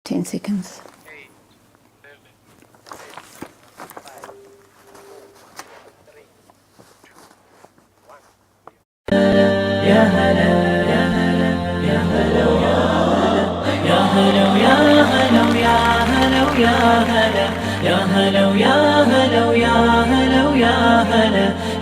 10 seconds.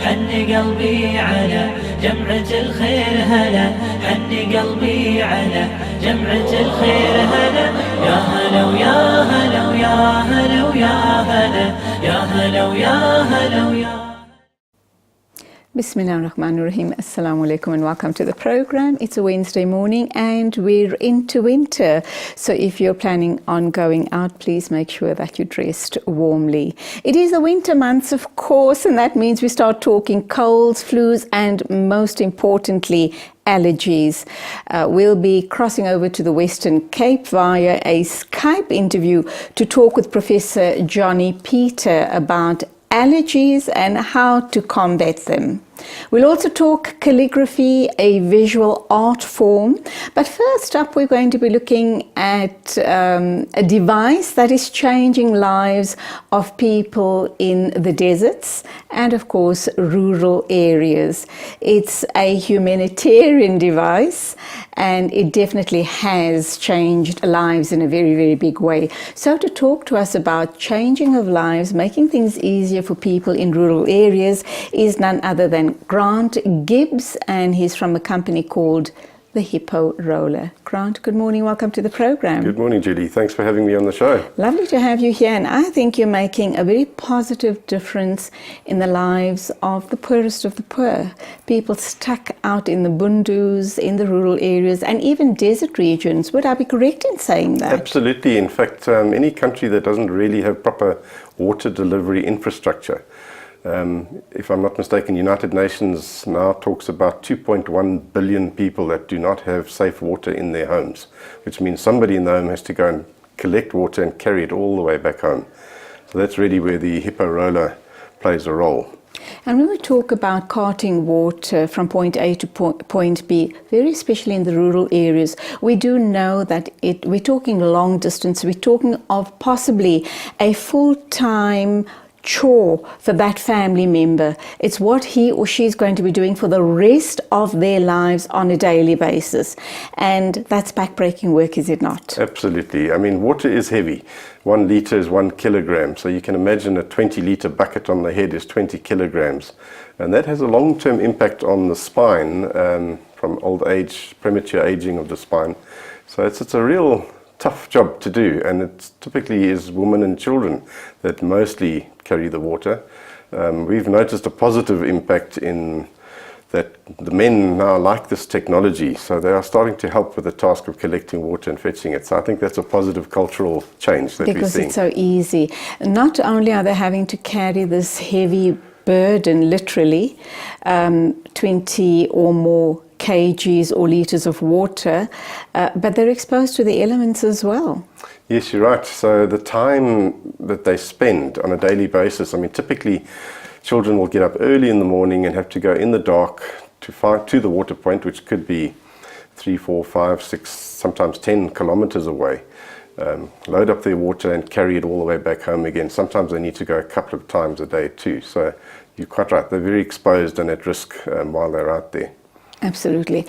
حن قلبي على جمعة الخير هلا حن قلبي على جمعة الخير هلا يا هلا ويا هلا ويا هلا ويا هلا يا هلا ويا هلا ويا Bismillah ar-Rahman ar-Rahim. Assalamu alaikum and welcome to the program. It's a Wednesday morning and we're into winter. So if you're planning on going out, please make sure that you're dressed warmly. It is the winter months, of course, and that means we start talking colds, flus, and most importantly, allergies. We'll be crossing over to the Western Cape via a Skype interview to talk with Professor Jonny Peter about allergies and how to combat them. We'll also talk calligraphy, a visual art form. But first up, we're going to be looking at a device that is changing lives of people in the deserts and, of course, rural areas. It's a humanitarian device and it definitely has changed lives in a very, very big way. So to talk to us about changing of lives, making things easier for people in rural areas is none other than Grant Gibbs, and he's from a company called the Hippo Roller. Grant, good morning. Welcome to the program. Good morning, Judy. Thanks for having me on the show. Lovely to have you here, and I think you're making a very positive difference in the lives of the poorest of the poor. People stuck out in the bundus, in the rural areas, and even desert regions. Would I be correct in saying that? Absolutely. In fact, any country that doesn't really have proper water delivery infrastructure, if I'm not mistaken, United Nations now talks about 2.1 billion people that do not have safe water in their homes, which means somebody in the home has to go and collect water and carry it all the way back home. So that's really where the Hippo Roller plays a role. And when we talk about carting water from point A to point B, very especially in the rural areas, we do know that we're talking long distance, we're talking of possibly a full-time chore for that family member. It's what he or she is going to be doing for the rest of their lives on a daily basis. And that's backbreaking work, is it not? Absolutely. I mean, water is heavy. 1 litre is 1 kilogram. So you can imagine a 20-litre bucket on the head is 20 kilograms. And that has a long-term impact on the spine from old age, premature aging of the spine. So it's a real tough job to do, and it typically is women and children that mostly carry the water. We've noticed a positive impact in that the men now like this technology, so they are starting to help with the task of collecting water and fetching it. So I think that's a positive cultural change that we're seeing. Because it's so easy. Not only are they having to carry this heavy burden, literally, 20 or more kgs or litres of water, but they're exposed to the elements as well. Yes, you're right. So the time that they spend on a daily basis, I mean, typically children will get up early in the morning and have to go in the dark to the water point, which could be 3, 4, 5, 6, sometimes 10 kilometers away. Load up their water and carry it all the way back home again. Sometimes they need to go a couple of times a day too. So you're quite right. They're very exposed and at risk while they're out there. Absolutely.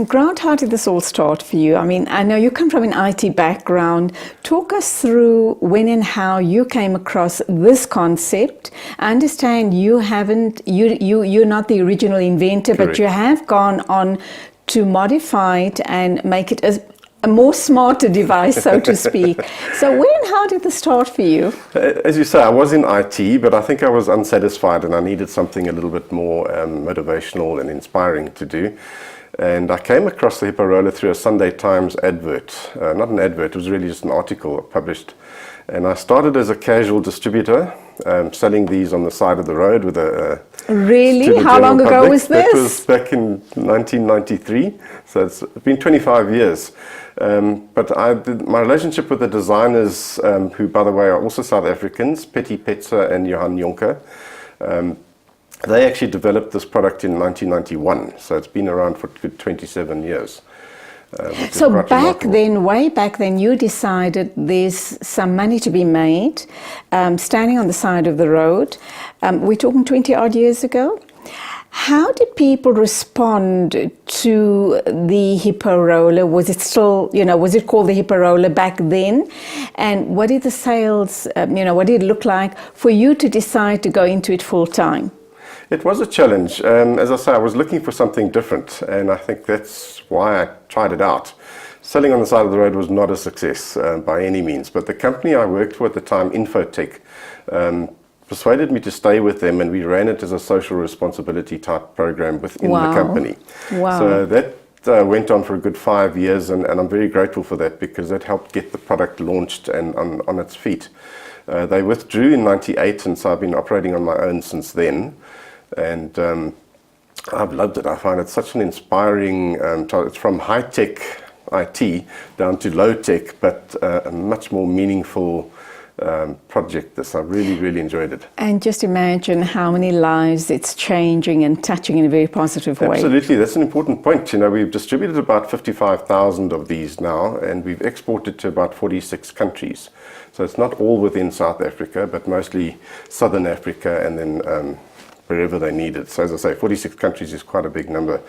Grant, how did this all start for you? I mean, I know you come from an IT background. Talk us through when and how you came across this concept. I understand you're not the original inventor, Correct. But you have gone on to modify it and make it a more smarter device, so to speak. So when and how did this start for you? As you say, I was in IT, but I think I was unsatisfied and I needed something a little bit more motivational and inspiring to do. And I came across the Hippo Roller through a Sunday Times advert. Not an advert, it was really just an article published. And I started as a casual distributor, selling these on the side of the road with a... Really? How long ago was this? That was back in 1993, so it's been 25 years. But my relationship with the designers, who by the way are also South Africans, Petty Petzer and Johan Jonker, they actually developed this product in 1991, so it's been around for 27 years. So back then, way back then, you decided there's some money to be made standing on the side of the road. We're talking 20 odd years ago. How did people respond to the Hippo Roller? Was it still, was it called the Hippo Roller back then? And what did the sales, what did it look like for you to decide to go into it full time? It was a challenge. As I say, I was looking for something different, and I think that's why I tried it out. Selling on the side of the road was not a success by any means, but the company I worked for at the time, Infotech, persuaded me to stay with them, and we ran it as a social responsibility type program within the company. Wow. So that went on for a good 5 years, and I'm very grateful for that, because that helped get the product launched and on its feet. They withdrew in '98, and so I've been operating on my own since then. And I've loved it. I find it such an inspiring, it's from high-tech IT down to low-tech, but a much more meaningful project. I really, really enjoyed it. And just imagine how many lives it's changing and touching in a very positive way. Absolutely, that's an important point. We've distributed about 55,000 of these now, and we've exported to about 46 countries. So it's not all within South Africa, but mostly Southern Africa, and then wherever they need it. So as I say, 46 countries is quite a big number.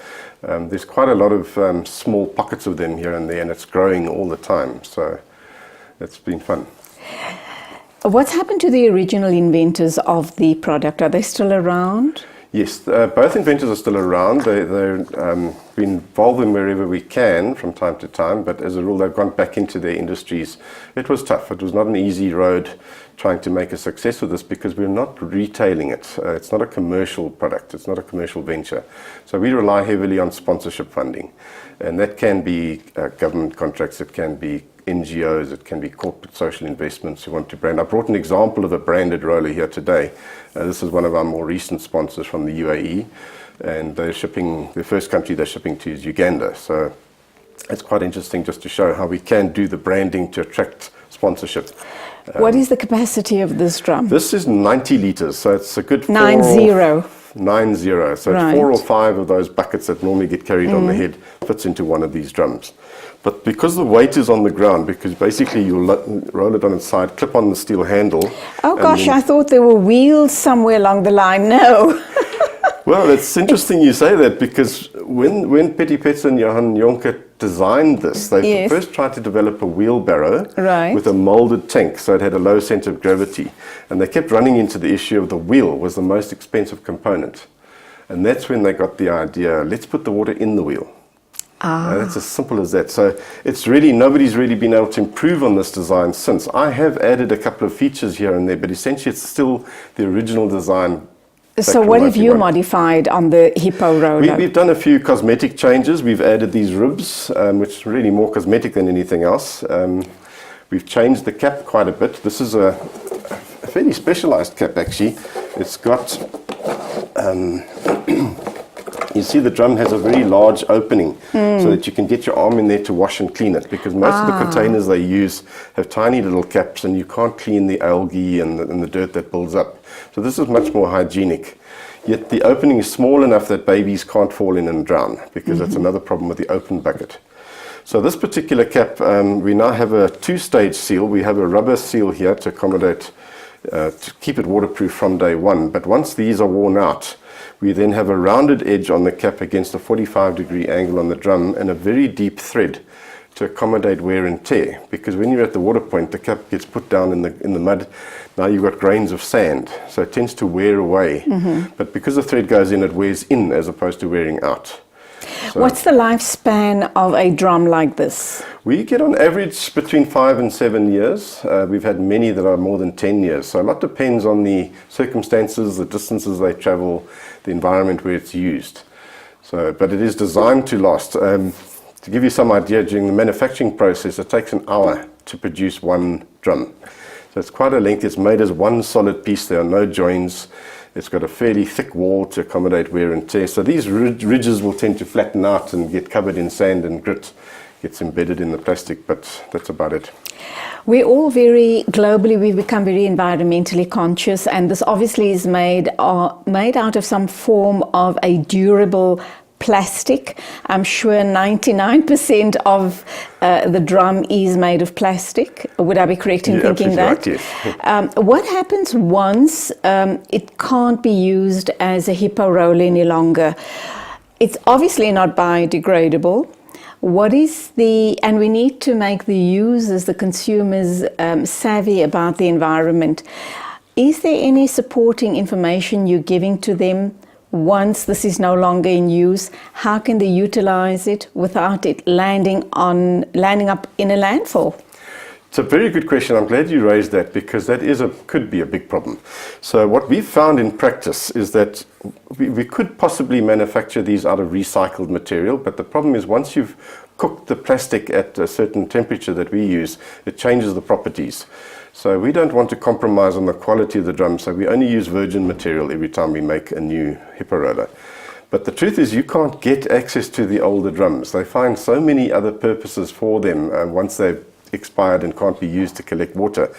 There's quite a lot of small pockets of them here and there, and it's growing all the time. So it's been fun. What's happened to the original inventors of the product? Are they still around? Yes, both inventors are still around. They're been involved in wherever we can from time to time, but as a rule they've gone back into their industries. It was tough. It was not an easy road trying to make a success of this, because we're not retailing it. It's not a commercial product. It's not a commercial venture. So we rely heavily on sponsorship funding, and that can be government contracts, it can be NGOs, it can be corporate social investments who want to brand. I brought an example of a branded roller here today. This is one of our more recent sponsors from the UAE, and they're shipping, the first country they're shipping to is Uganda. So it's quite interesting just to show how we can do the branding to attract sponsorship. What is the capacity of this drum? This is 90 litres, so it's a good 90. 90. So Right. it's 4 or 5 of those buckets that normally get carried on the head fits into one of these drums. But because the weight is on the ground, because basically you roll it on its side, clip on the steel handle. Oh gosh, I thought there were wheels somewhere along the line. No. Well, it's interesting you say that, because when Petty Petz and Johan Jonker designed this, they first tried to develop a wheelbarrow with a molded tank, so it had a low center of gravity. And they kept running into the issue of the wheel was the most expensive component. And that's when they got the idea, let's put the water in the wheel. That's as simple as that. So it's really, nobody's really been able to improve on this design since. I have added a couple of features here and there, but essentially it's still the original design. So what have you modified on the Hippo Roller? We've done a few cosmetic changes. We've added these ribs, which is really more cosmetic than anything else. We've changed the cap quite a bit. This is a fairly specialized cap, actually. It's got, you see the drum has a very large opening so that you can get your arm in there to wash and clean it, because most of the containers they use have tiny little caps and you can't clean the algae and the dirt that builds up. So this is much more hygienic. Yet the opening is small enough that babies can't fall in and drown, because that's another problem with the open bucket. So this particular cap, we now have a 2-stage seal. We have a rubber seal here to accommodate, to keep it waterproof from day one. But once these are worn out, we then have a rounded edge on the cap against a 45-degree angle on the drum, and a very deep thread to accommodate wear and tear. Because when you're at the water point, the cap gets put down in the mud. Now you've got grains of sand, so it tends to wear away. But because the thread goes in, it wears in as opposed to wearing out. So what's the lifespan of a drum like this? We get on average between 5 and 7 years. We've had many that are more than 10 years. So a lot depends on the circumstances, the distances they travel, the environment where it's used. So, but it is designed to last. To give you some idea, during the manufacturing process, it takes an hour to produce one drum. So it's quite a length. It's made as one solid piece. There are no joins. It's got a fairly thick wall to accommodate wear and tear. So these ridges will tend to flatten out and get covered in sand and grit. Gets embedded in the plastic, but that's about it. We're all globally, we've become very environmentally conscious, and this obviously is made out of some form of a durable plastic. I'm sure 99% of the drum is made of plastic. Would I be correct in thinking that? Right, yes. What happens once it can't be used as a Hippo Roller any longer? It's obviously not biodegradable. What is and we need to make the users, the consumers, savvy about the environment. Is there any supporting information you're giving to them once this is no longer in use? How can they utilize it without it landing up in a landfill? It's a very good question. I'm glad you raised that, because that could be a big problem. So what we've found in practice is that we could possibly manufacture these out of recycled material, but the problem is once you've cooked the plastic at a certain temperature that we use, it changes the properties. So we don't want to compromise on the quality of the drum, so we only use virgin material every time we make a new Hippo Roller. But the truth is you can't get access to the older drums. They find so many other purposes for them once they've expired and can't be used to collect water.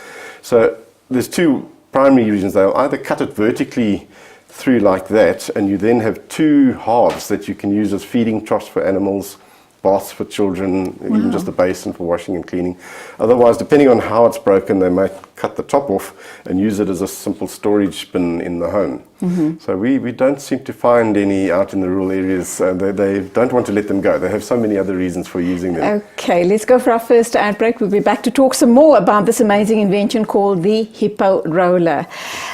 So there's two primary reasons. They'll either cut it vertically through like that, and you then have two halves that you can use as feeding troughs for animals, baths for children, even just a basin for washing and cleaning. Otherwise, depending on how it's broken, they might cut the top off and use it as a simple storage bin in the home. So we don't seem to find any out in the rural areas. They don't want to let them go. They have so many other reasons for using them. Okay, let's go for our first ad break. We'll be back to talk some more about this amazing invention called the Hippo Roller.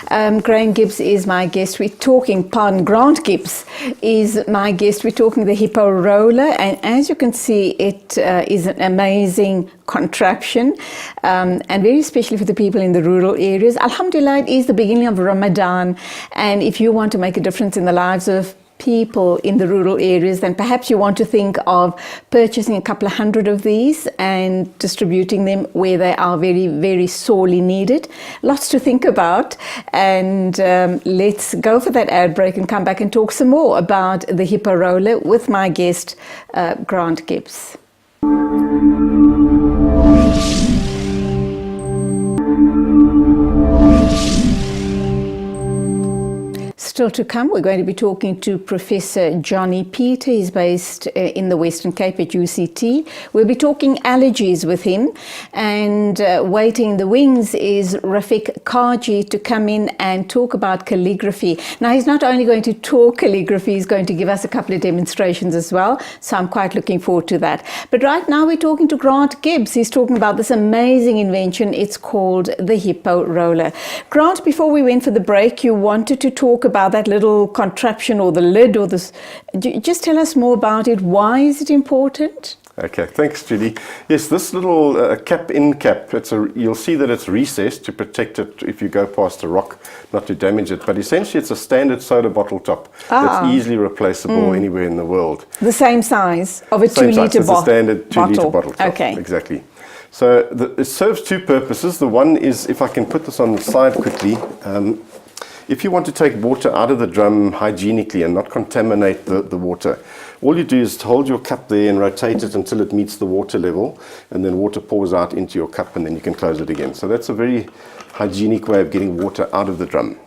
Graham Gibbs is my guest. Grant Gibbs is my guest. We're talking the Hippo Roller, and as you can see, it is an amazing contraption, and very especially for the people in the rural areas. Alhamdulillah, it is the beginning of Ramadan, and if you want to make a difference in the lives of people in the rural areas, then perhaps you want to think of purchasing a couple of hundred of these and distributing them where they are very, very sorely needed. Lots to think about, and let's go for that ad break and come back and talk some more about the Hippo Roller with my guest, Grant Gibbs. Still to come, we're going to be talking to Professor Jonny Peter. He's based in the Western Cape at UCT. We'll be talking allergies with him, and waiting in the wings is Rafique Cajee to come in and talk about calligraphy. Now, he's not only going to talk calligraphy, he's going to give us a couple of demonstrations as well, so I'm quite looking forward to that. But right now we're talking to Grant Gibbs. He's talking about this amazing invention. It's called the Hippo Roller. Grant, before we went for the break, you wanted to talk about that little contraption or the lid or this. Just tell us more about it. Why is it important? Okay, thanks, Judy. Yes, this little cap-in cap, you'll see that it's recessed to protect it if you go past a rock, not to damage it. But essentially, it's a standard soda bottle top that's easily replaceable anywhere in the world. The same size of a 2 liter bottle. It's a standard 2 liter bottle top. Okay. Exactly. So it serves two purposes. The one is, if I can put this on the side quickly, if you want to take water out of the drum hygienically and not contaminate the water, all you do is hold your cup there and rotate it until it meets the water level, and then water pours out into your cup, and then you can close it again. So that's a very hygienic way of getting water out of the drum.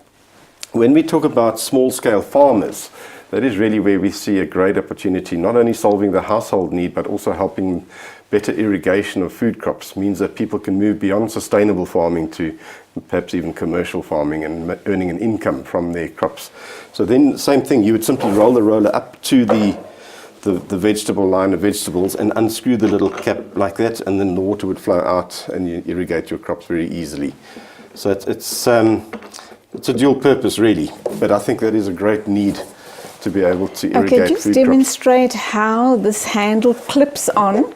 When we talk about small-scale farmers, that is really where we see a great opportunity, not only solving the household need, but also helping better irrigation of food crops. Means that people can move beyond sustainable farming to perhaps even commercial farming and earning an income from their crops. So then, same thing, you would simply roll the roller up to the vegetable line of vegetables and unscrew the little cap like that, and then the water would flow out and you irrigate your crops very easily. So it's a dual purpose really, but I think that is a great need to be able to irrigate food crops. Okay, just demonstrate how this handle clips on.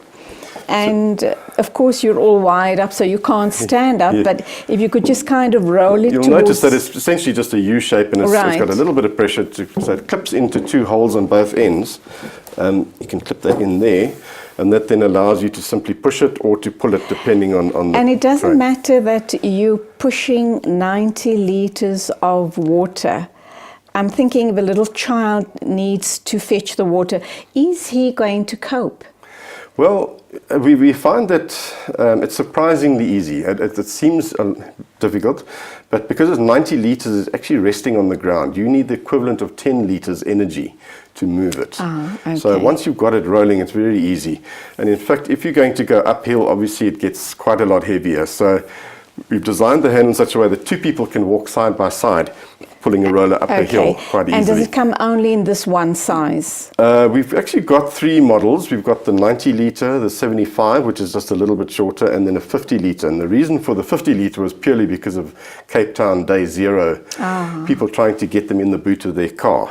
And of course you're all wired up so you can't stand up, but if you could just kind of roll it. You'll notice that it's essentially just a U shape, and it's got a little bit of pressure, so it clips into two holes on both ends. You can clip that in there, and that then allows you to simply push it or to pull it depending on the... And it doesn't matter that you're pushing 90 liters of water. I'm thinking if a little child needs to fetch the water, is he going to cope? Well, we find that it's surprisingly easy. It seems difficult. But because it's 90 litres, it's actually resting on the ground. You need the equivalent of 10 litres energy to move it. Okay. So once you've got it rolling, it's very easy. And in fact, if you're going to go uphill, obviously it gets quite a lot heavier. So we've designed the handle in such a way that two people can walk side by side, pulling a roller up a hill quite easily. And does it come only in this one size? We've actually got three models. We've got the 90 litre, the 75, which is just a little bit shorter, and then a 50 litre. And the reason for the 50 litre was purely because of Cape Town Day Zero. People trying to get them in the boot of their car.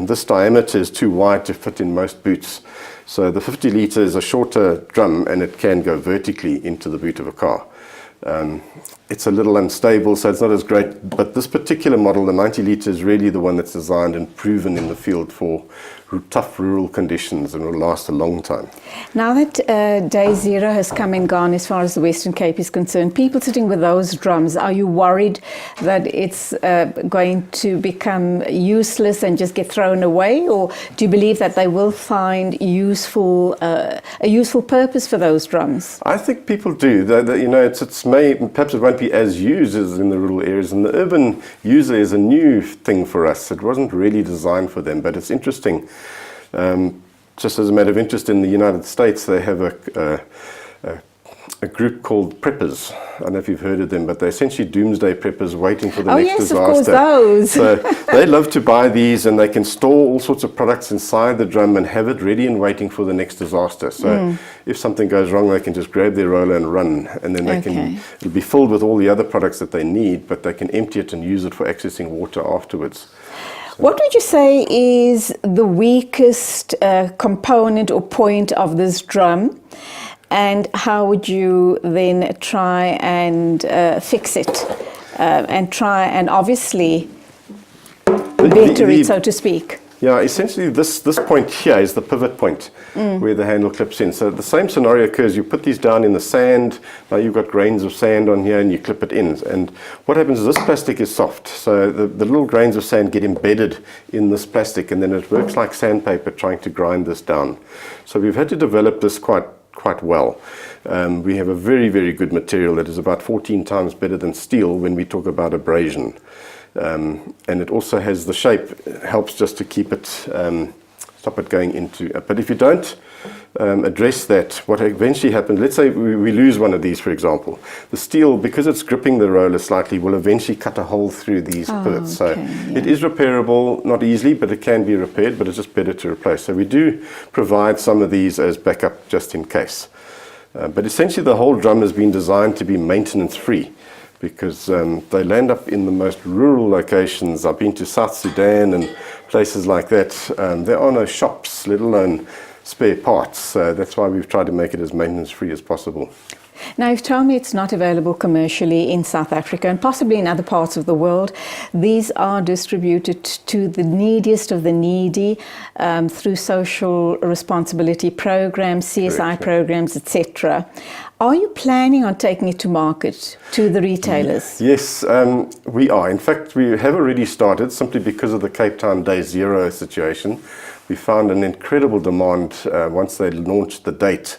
This diameter is too wide to fit in most boots. So the 50 litre is a shorter drum, and it can go vertically into the boot of a car. It's a little unstable, so it's not as great, but this particular model, the 90 litre, is really the one that's designed and proven in the field for tough rural conditions and will last a long time. Now that Day Zero has come and gone as far as the Western Cape is concerned, people sitting with those drums, are you worried that it's going to become useless and just get thrown away, or do you believe that they will find a useful purpose for those drums? I think people do. Perhaps it won't be as used as in the rural areas, and the urban user is a new thing for us. It wasn't really designed for them, but it's interesting. Just as a matter of interest, in the United States, they have a group called preppers. I don't know if you've heard of them, but they're essentially doomsday preppers waiting for the next disaster. Oh yes, of course, those. So they love to buy these, and they can store all sorts of products inside the drum and have it ready and waiting for the next disaster. So if something goes wrong, they can just grab their roller and run, and then it'll be filled with all the other products that they need, but they can empty it and use it for accessing water afterwards. What would you say is the weakest component or point of this drum, and how would you then try and fix it and try and obviously better it, so to speak? Yeah, essentially this point here is the pivot point where the handle clips in. So the same scenario occurs. You put these down in the sand. Now you've got grains of sand on here, and you clip it in. And what happens is this plastic is soft. So the little grains of sand get embedded in this plastic, and then it works like sandpaper trying to grind this down. So we've had to develop this quite well. We have a very, very good material that is about 14 times better than steel when we talk about abrasion. And it also has the shape, helps just to keep it, stop it going into. But if you don't address that, what eventually happens, let's say we lose one of these, for example, the steel, because it's gripping the roller slightly, will eventually cut a hole through these pivots. So it is repairable, not easily, but it can be repaired, but it's just better to replace. So we do provide some of these as backup just in case. But essentially the whole drum has been designed to be maintenance free, because they land up in the most rural locations. I've been to South Sudan and places like that. There are no shops, let alone spare parts. So that's why we've tried to make it as maintenance-free as possible. Now, you've told me it's not available commercially in South Africa and possibly in other parts of the world. These are distributed to the neediest of the needy through social responsibility programs, CSI programs, etc. Are you planning on taking it to market, to the retailers? Yes, we are. In fact, we have already started simply because of the Cape Town Day Zero situation. We found an incredible demand once they launched the date.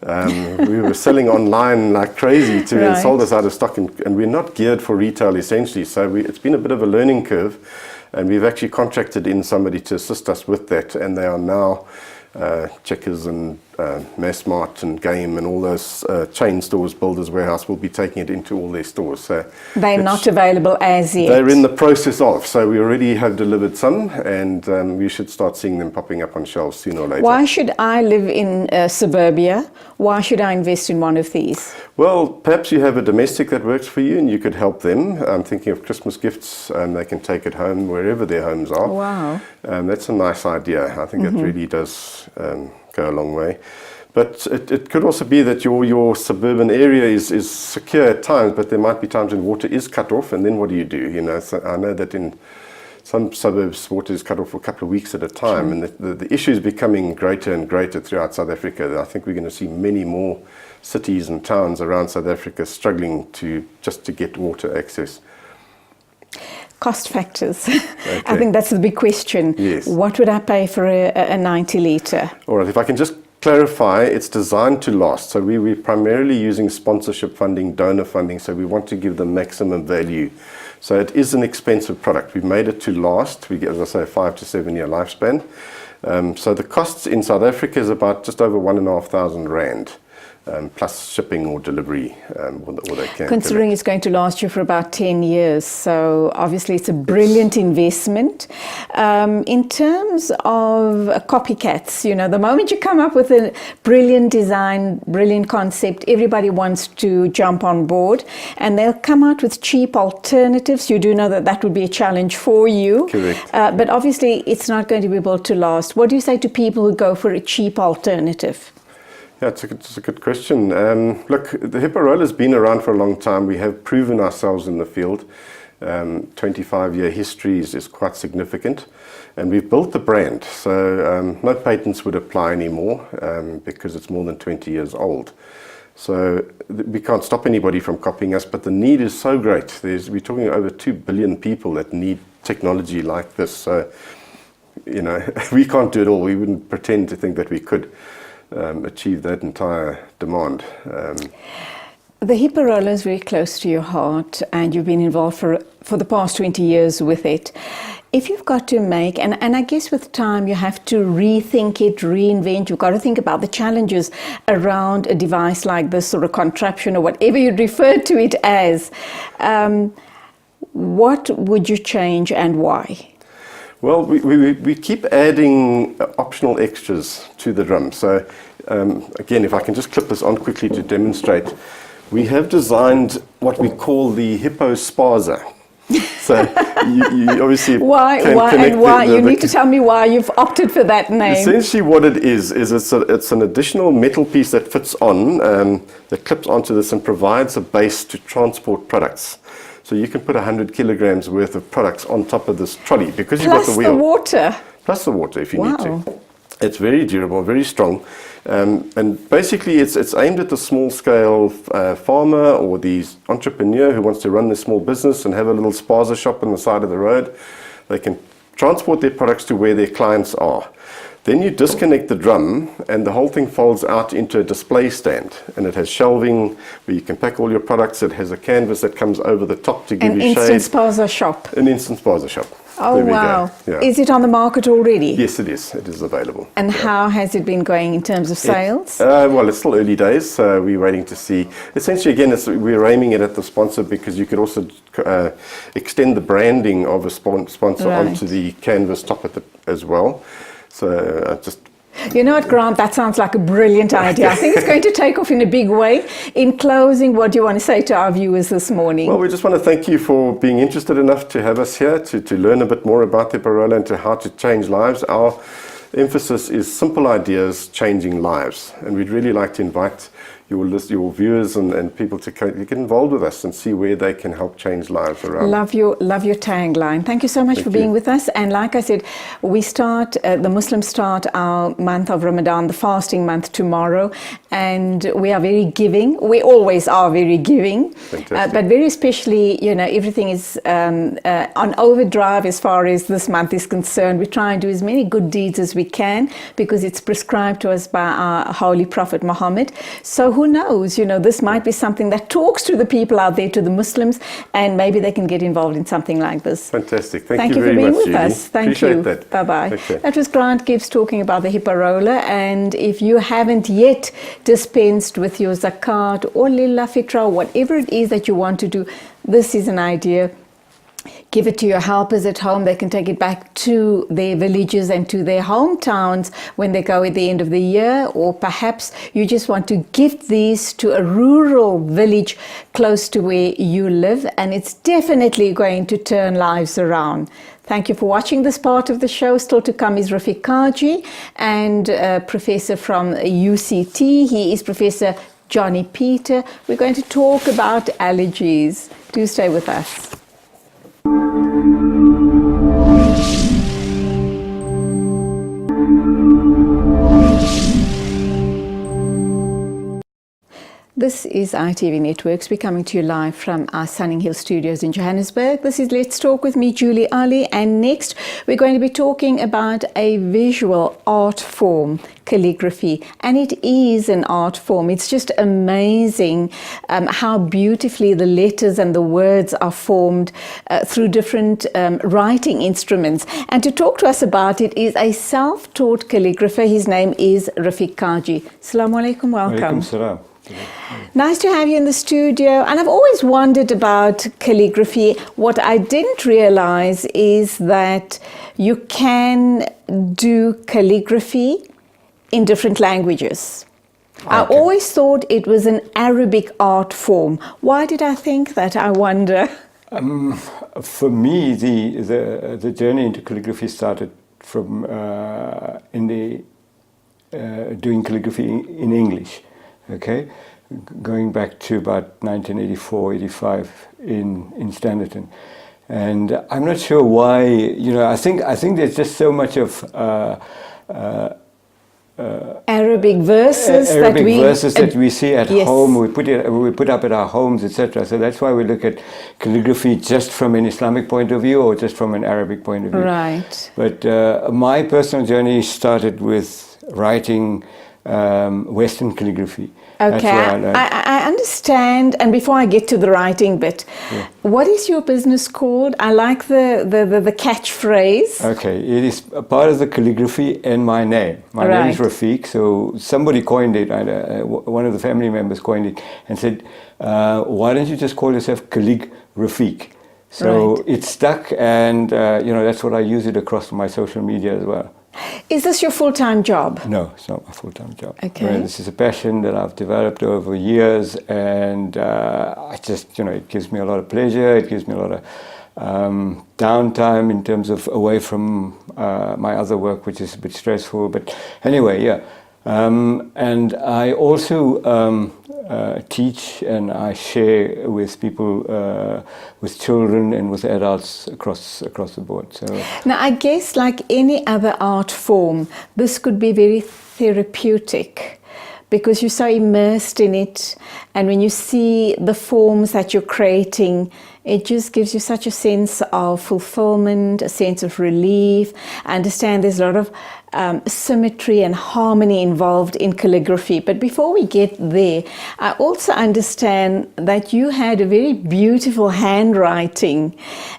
We were selling online like crazy and sold us out of stock, and we're not geared for retail essentially, so it's been a bit of a learning curve, and we've actually contracted in somebody to assist us with that, and they are now Checkers and Massmart and Game and all those chain stores, Builders Warehouse, will be taking it into all their stores. So they're not available as yet. They're in the process of, so we already have delivered some, and we should start seeing them popping up on shelves sooner or later. Why should I live in suburbia? Why should I invest in one of these? Well, perhaps you have a domestic that works for you and you could help them. I'm thinking of Christmas gifts, they can take it home wherever their homes are. Wow. That's a nice idea. I think it really does go a long way. But it could also be that your suburban area is secure at times, but there might be times when water is cut off, and then what do you do? You know, so I know that in some suburbs water is cut off for a couple of weeks at a time, and the issue is becoming greater and greater throughout South Africa. I think we're going to see many more cities and towns around South Africa struggling just to get water access. Cost factors. I think that's the big question. Yes. What would I pay for a 90 litre? All right, if I can just clarify, it's designed to last. So we're primarily using sponsorship funding, donor funding, so we want to give them maximum value. So it is an expensive product. We've made it to last. We get, as I say, a 5 to 7 year lifespan. So the costs in South Africa is about just over 1,500 rand. Plus shipping or delivery, or they can Considering collect. it's going to last you for about 10 years, so obviously it's a brilliant investment. In terms of copycats, you know, the moment you come up with a brilliant design, brilliant concept, everybody wants to jump on board, and they'll come out with cheap alternatives. You do know that that would be a challenge for you. Correct. But obviously it's not going to be able to last. What do you say to people who go for a cheap alternative? Yeah, it's a good question. Look, the Hippo Roller has been around for a long time. We have proven ourselves in the field. 25-year history is quite significant. And we've built the brand. So no patents would apply anymore because it's more than 20 years old. So we can't stop anybody from copying us, but the need is so great. We're talking over 2 billion people that need technology like this. So, you know, we can't do it all. We wouldn't pretend to think that we could achieve that entire demand. The Hippo Roller is very close to your heart, and you've been involved for the past 20 years with it. If you've got to make, and I guess with time you have to rethink it, reinvent, you've got to think about the challenges around a device like this, or a contraption, or whatever you refer to it as. What would you change and why? Well, we keep adding optional extras to the drum. So again, if I can just clip this on quickly to demonstrate, we have designed what we call the Hippo Spaza. So you obviously why you need to tell me why you've opted for that name. Essentially what it is it's an additional metal piece that fits on, that clips onto this and provides a base to transport products. So you can put 100 kilograms worth of products on top of this trolley because you've got the wheel. Plus the water. Plus the water if you need to. It's very durable, very strong. And basically it's aimed at the small scale farmer or the entrepreneur who wants to run their small business and have a little spaza shop on the side of the road. They can transport their products to where their clients are. Then you disconnect the drum and the whole thing folds out into a display stand, and it has shelving where you can pack all your products. It has a canvas that comes over the top to give you shade. An instant spaza shop. An instant spaza shop. Oh, there we wow. go. Yeah. Is it on the market already? Yes, it is. It is available. And how has it been going in terms of sales? Well, it's still early days, so we're waiting to see. Essentially, again, we're aiming it at the sponsor because you could also extend the branding of a sponsor onto the canvas top of it as well. So You know what, Grant, that sounds like a brilliant idea. I think it's going to take off in a big way. In closing, what do you want to say to our viewers this morning? Well, we just want to thank you for being interested enough to have us here, to learn a bit more about the Hippo Roller and to how to change lives. Our emphasis is simple ideas changing lives, and we'd really like to invite your viewers and people to get involved with us and see where they can help change lives around. Love your tagline. Thank you so much for being with us. And like I said, we start, the Muslims start our month of Ramadan, the fasting month, tomorrow, and we are very giving. We always are very giving, but very especially, you know, everything is on overdrive as far as this month is concerned. We try and do as many good deeds as we can because it's prescribed to us by our Holy Prophet Muhammad. So who knows, you know, this might be something that talks to the people out there, to the Muslims, and maybe they can get involved in something like this. Fantastic. Thank you very for being much, with Julie. us. Thank Appreciate you. that. Bye-bye. Okay. That was Grant Gibbs talking about the Hippo Roller, and if you haven't yet dispensed with your zakat or lillah fitra, or whatever it is that you want to do, this is an idea. Give it to your helpers at home. They can take it back to their villages and to their hometowns when they go at the end of the year, or perhaps you just want to gift these to a rural village close to where you live, and it's definitely going to turn lives around. Thank you for watching this part of the show. Still to come is Rafique Cajee, and a professor from UCT. He is Professor Jonny Peter. We're going to talk about allergies. Do stay with us. This is ITV Networks. We're coming to you live from our Sunning Hill studios in Johannesburg. This is Let's Talk with me, Julie Ali, and next we're going to be talking about a visual art form, calligraphy, and it is an art form. It's just amazing how beautifully the letters and the words are formed through different writing instruments. And to talk to us about it is a self-taught calligrapher. His name is Rafique Cajee. Assalamu alaikum, welcome. Alaikum salam. Nice to have you in the studio. And I've always wondered about calligraphy. What I didn't realize is that you can do calligraphy in different languages. Okay. I always thought it was an Arabic art form. Why did I think that, I wonder? For me, the journey into calligraphy started from doing calligraphy in English, okay? Going back to about 1984, 85 in Standerton. And I'm not sure why, I think there's just so much of Arabic verses that we see at home. We put up at our homes, etc. So that's why we look at calligraphy just from an Islamic point of view or just from an Arabic point of view. Right. But my personal journey started with writing Western calligraphy. Okay, I understand. And before I get to the writing bit, what is your business called? I like the catchphrase. Okay, it is a part of the calligraphy and my name. My name is Rafique, so somebody coined it, one of the family members coined it and said, why don't you just call yourself Rafique? So it stuck, and that's what I use it across my social media as well. Is this your full-time job? No, it's not my full-time job. Okay. This is a passion that I've developed over years, and I just, it gives me a lot of pleasure. It gives me a lot of downtime in terms of away from my other work, which is a bit stressful. But anyway, yeah. And I also teach and I share with people, with children and with adults across the board. So now, I guess like any other art form, this could be very therapeutic because you're so immersed in it, and when you see the forms that you're creating, it just gives you such a sense of fulfillment, a sense of relief. I understand there's a lot of symmetry and harmony involved in calligraphy. But before we get there, I also understand that you had a very beautiful handwriting,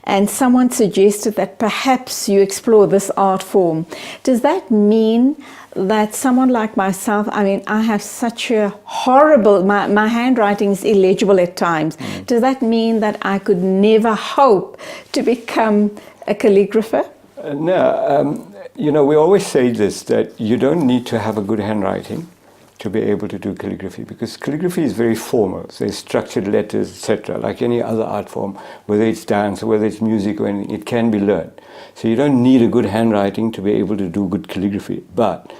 and someone suggested that perhaps you explore this art form. Does that mean that someone like myself, I have such a horrible, my handwriting is illegible at times. Does that mean that I could never hope to become a calligrapher? No, we always say this, that you don't need to have a good handwriting to be able to do calligraphy, because calligraphy is very formal. So there's structured letters, etc. Like any other art form, whether it's dance or whether it's music or anything, it can be learned. So you don't need a good handwriting to be able to do good calligraphy. But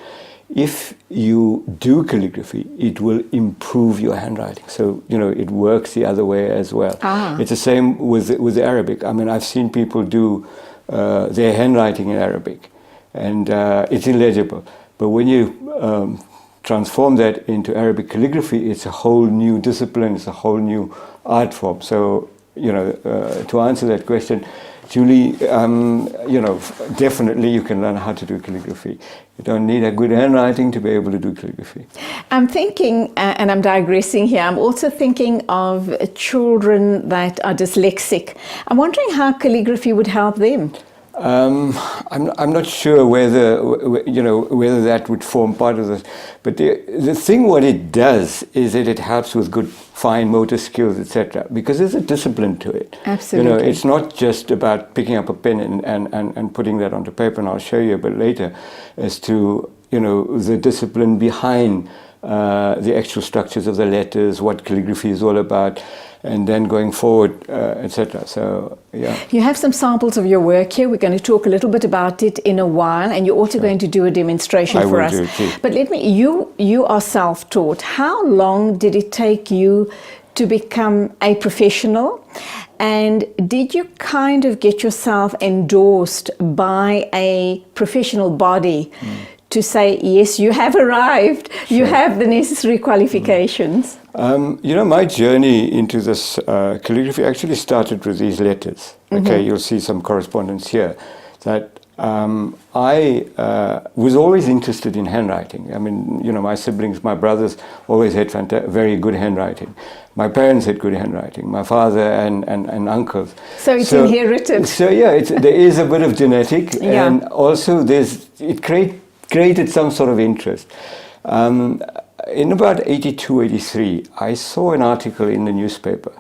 if you do calligraphy, it will improve your handwriting. So, it works the other way as well. It's the same with the Arabic. I've seen people do their handwriting in Arabic, and it's illegible. But when you transform that into Arabic calligraphy, it's a whole new discipline, it's a whole new art form. So, to answer that question, Julie, definitely you can learn how to do calligraphy. You don't need a good handwriting to be able to do calligraphy. I'm thinking, and I'm digressing here, I'm also thinking of children that are dyslexic. I'm wondering how calligraphy would help them. I'm not sure whether that would form part of this, but the thing what it does is that it helps with good fine motor skills, etc. Because there's a discipline to it. Absolutely. It's not just about picking up a pen and putting that onto paper, and I'll show you a bit later as to the discipline behind the actual structures of the letters, what calligraphy is all about, and then going forward, etc. So, yeah. You have some samples of your work here. We're going to talk a little bit about it in a while, and you're also going to do a demonstration for us. But you are self-taught. How long did it take you to become a professional? And did you kind of get yourself endorsed by a professional body to say, yes, you have arrived, you have the necessary qualifications? You know, my journey into this calligraphy actually started with these letters. Okay, you'll see some correspondence here. That I was always interested in handwriting. I mean, you know, my siblings, my brothers always had very good handwriting. My parents had good handwriting, my father and uncles. So it's inherited. So yeah, there is a bit of genetic, and also it created some sort of interest. In about 82, 83, I saw an article in the newspaper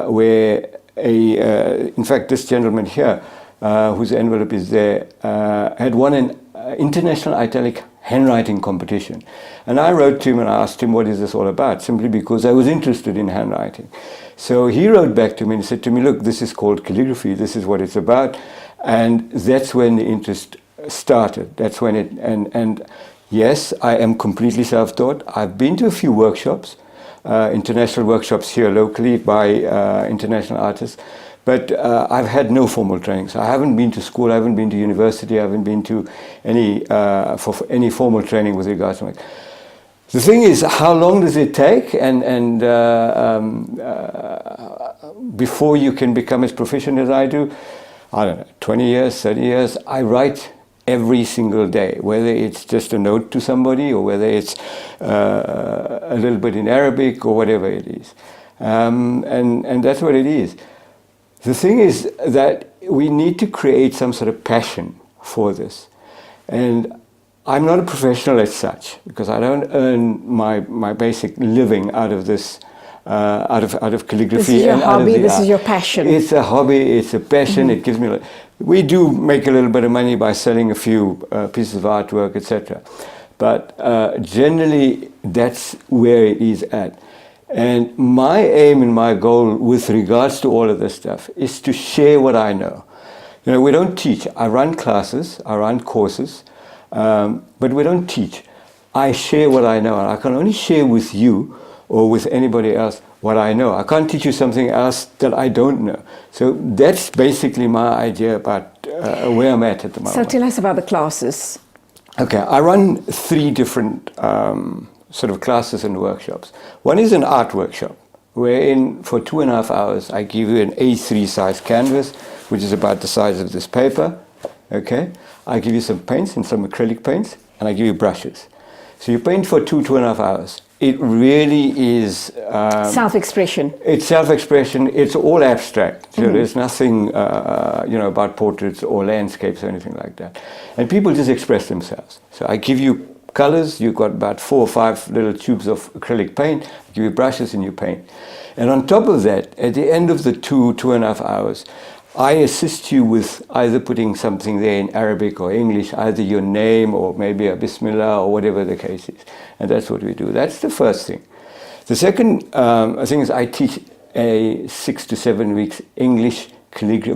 where in fact, this gentleman here, whose envelope is there, had won an international italic handwriting competition. And I wrote to him and I asked him, what is this all about? Simply because I was interested in handwriting. So he wrote back to me and he said to me, look, this is called calligraphy, this is what it's about. And that's when the interest started. That's when it, and yes, I am completely self-taught. I've been to a few workshops, international workshops here locally by international artists. But I've had no formal training. So I haven't been to school, I haven't been to university, I haven't been to for any formal training with regards to it. The thing is, how long does it take and before you can become as proficient as I do? I don't know, 20 years, 30 years. I write every single day, whether it's just a note to somebody or whether it's a little bit in Arabic or whatever it is. And that's what it is. The thing is that we need to create some sort of passion for this. And I'm not a professional as such, because I don't earn my basic living out of this, out of calligraphy. This is your hobby, this is your passion. It's a hobby, it's a passion, it gives me... We do make a little bit of money by selling a few pieces of artwork, etc. But generally, that's where it is at. And my aim and my goal with regards to all of this stuff is to share what I know. You know, we don't teach. I run classes, I run courses, but we don't teach. I share what I know, and I can only share with you or with anybody else what I know. I can't teach you something else that I don't know. So that's basically my idea about where I'm at the moment. So tell us about the classes. Okay, I run 3 different sort of classes and workshops. One is an art workshop, wherein for 2.5 hours I give you an A3 size canvas, which is about the size of this paper. Okay, I give you some paints and some acrylic paints, and I give you brushes. So you paint for 2.5 hours. It really is... self-expression. It's self-expression. It's all abstract. So there's nothing, you know, about portraits or landscapes or anything like that. And people just express themselves. So I give you colors. You've got about 4 or 5 little tubes of acrylic paint. I give you brushes and you paint. And on top of that, at the end of the 2.5 hours, I assist you with either putting something there in Arabic or English, either your name or maybe a Bismillah or whatever the case is. And that's what we do. That's the first thing. The second thing is I teach a 6 to 7 weeks English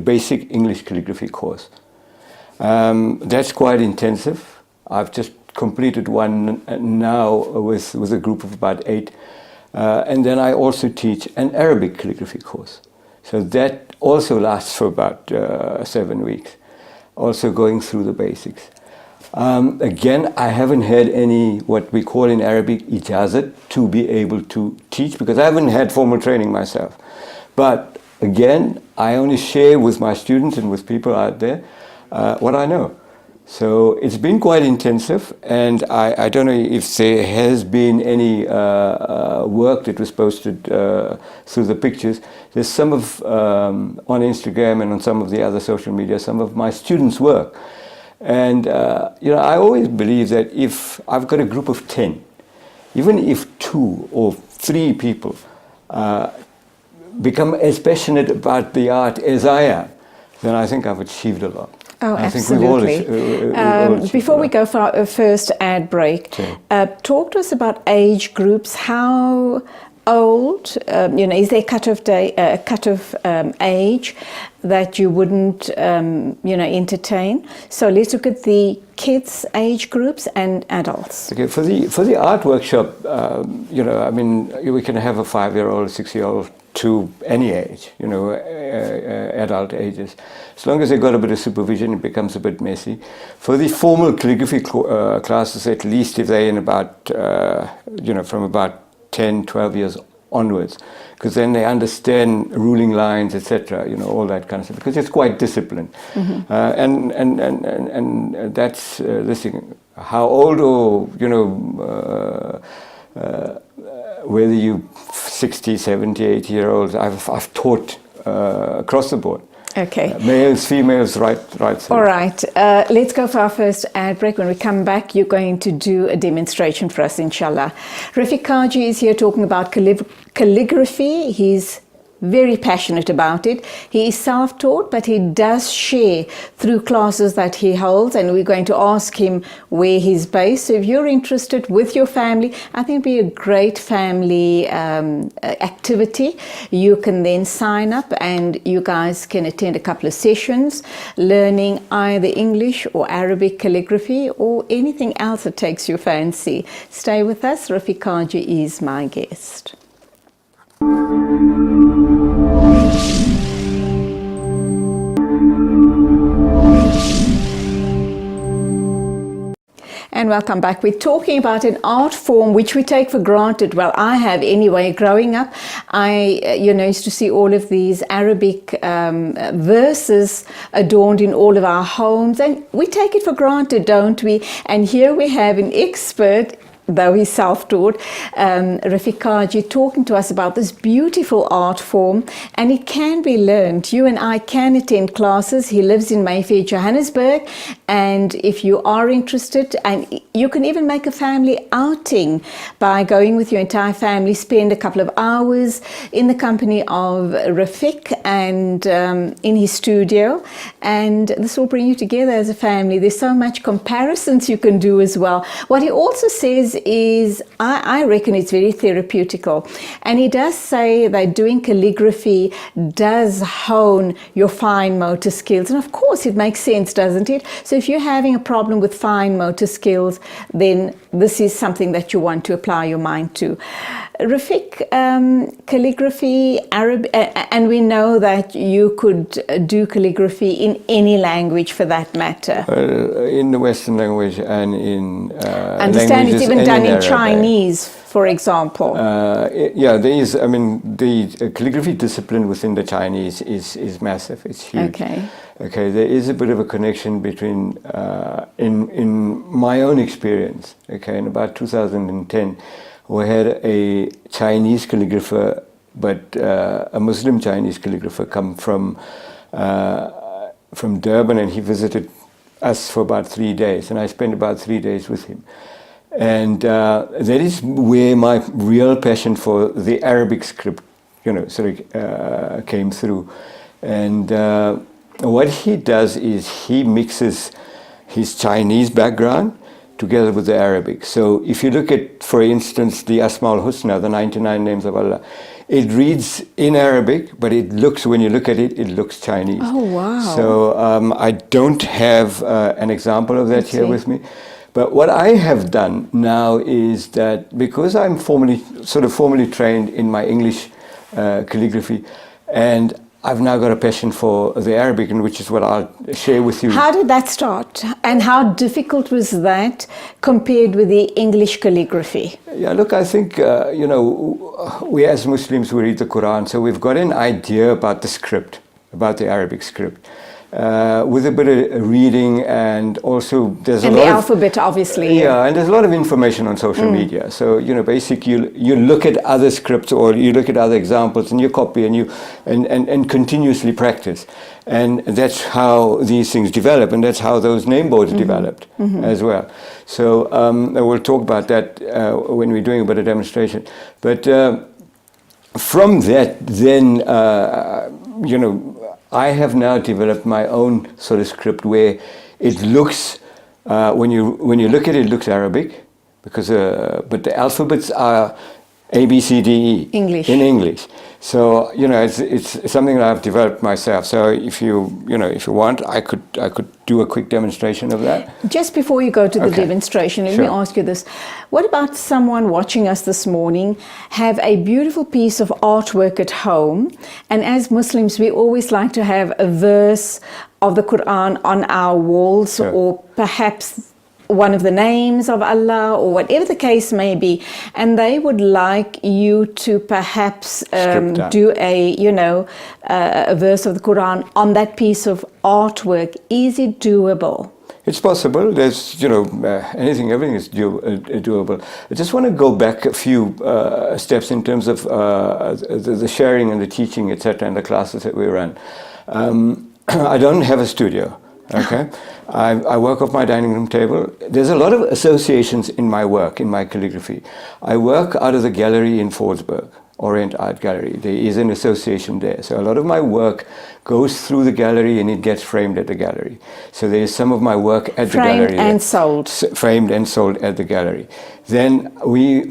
basic English calligraphy course. That's quite intensive. I've just completed one now with a group of about 8. And then I also teach an Arabic calligraphy course. So that also lasts for about 7 weeks, also going through the basics. Again, I haven't had any, what we call in Arabic, ijazat, to be able to teach, because I haven't had formal training myself. But again, I only share with my students and with people out there what I know. So it's been quite intensive, and I don't know if there has been any work that was posted through the pictures. There's some of, on Instagram and on some of the other social media, some of my students' work. And, you know, I always believe that if I've got a group of 10, even if 2 or 3 people become as passionate about the art as I am, then I think I've achieved a lot. Oh, I absolutely. Before we go for our first ad break, talk to us about age groups. How old? Is there a cutoff age that you wouldn't, entertain? So let's look at the kids' age groups and adults. Okay, for the art workshop, we can have a 5-year-old, 6-year-old to any age, adult ages. As long as they've got a bit of supervision, it becomes a bit messy. For the formal calligraphy classes, at least if they're in about, from about 10, 12 years onwards, because then they understand ruling lines, etc., all that kind of stuff, because it's quite disciplined. Mm-hmm. And that's this thing. How old or, whether you 60, 70, 80-year-olds, I've taught across the board. Okay. Males, females, right. All right. Let's go for our first ad break. When we come back, you're going to do a demonstration for us, inshallah. Rafique Cajee is here talking about calligraphy. He's very passionate about it. He is self-taught, but he does share through classes that he holds, and we're going to ask him where he's based. So if you're interested with your family, I think it'd be a great family activity. You can then sign up and you guys can attend a couple of sessions learning either English or Arabic calligraphy or anything else that takes your fancy. Stay with us. Rafique Cajee is my guest. And welcome back. We're talking about an art form which we take for granted. Well, I have anyway. Growing up, I used to see all of these Arabic verses adorned in all of our homes, and we take it for granted, don't we? And here we have an expert, though he's self-taught, Rafique Cajee, talking to us about this beautiful art form, and it can be learned. You and I can attend classes. He lives in Mayfair, Johannesburg, and if you are interested, and you can even make a family outing by going with your entire family, spend a couple of hours in the company of Rafique and in his studio, and this will bring you together as a family. There's so much comparisons you can do as well. What he also says is, I reckon it's very therapeutical, and he does say that doing calligraphy does hone your fine motor skills, and of course it makes sense, doesn't it? So if you're having a problem with fine motor skills, then this is something that you want to apply your mind to. Rafique, calligraphy, Arabic, and we know that you could do calligraphy in any language for that matter. In the Western language and in understand it's even done in Chinese, for example. There is. I mean, the calligraphy discipline within the Chinese is massive. It's huge. Okay. There is a bit of a connection between, in my own experience. Okay, in about 2010. We had a Chinese calligrapher, but a Muslim Chinese calligrapher come from Durban, and he visited us for about 3 days, and I spent about 3 days with him. And that is where my real passion for the Arabic script, came through. And what he does is he mixes his Chinese background together with the Arabic. So if you look at, for instance, the Asmaul Husna, the 99 names of Allah, it reads in Arabic, but it looks, when you look at it, it looks Chinese. Oh, wow. So I don't have an example of that here with me. But what I have done now is that, because I'm formally trained in my English calligraphy, and I've now got a passion for the Arabic, and which is what I'll share with you. How did that start? And how difficult was that compared with the English calligraphy? Yeah, look, I think, we as Muslims, we read the Quran, so we've got an idea about the script, about the Arabic script. With a bit of reading, and also there's a lot of... And the alphabet, obviously. Yeah, and there's a lot of information on social media. So, basically you look at other scripts, or you look at other examples, and you copy, and you and continuously practice. And that's how these things develop, and that's how those name boards developed as well. So we'll talk about that when we're doing a bit of demonstration. But from that, then, I have now developed my own sort of script where it looks, when you look at it, it looks Arabic, because but the alphabets are A, B, C, D, E. English. In English. So, you know, it's something that I've developed myself. So if you want, I could do a quick demonstration of that. Just before you go to the Okay. demonstration, let Sure. me ask you this. What about someone watching us this morning have a beautiful piece of artwork at home, and as Muslims we always like to have a verse of the Quran on our walls, Sure. or perhaps one of the names of Allah, or whatever the case may be, and they would like you to perhaps that. do a verse of the Quran on that piece of artwork. Is it doable? It's possible. There's, everything is doable. I just want to go back a few steps in terms of the sharing and the teaching, etc., and the classes that we run. I don't have a studio. Okay, I work off my dining room table. There's a lot of associations in my work, in my calligraphy. I work out of the gallery in Forsberg, Orient Art Gallery. There is an association there. So a lot of my work goes through the gallery and it gets framed at the gallery. So there's some of my work at the gallery. Framed and sold. Framed and sold at the gallery. Then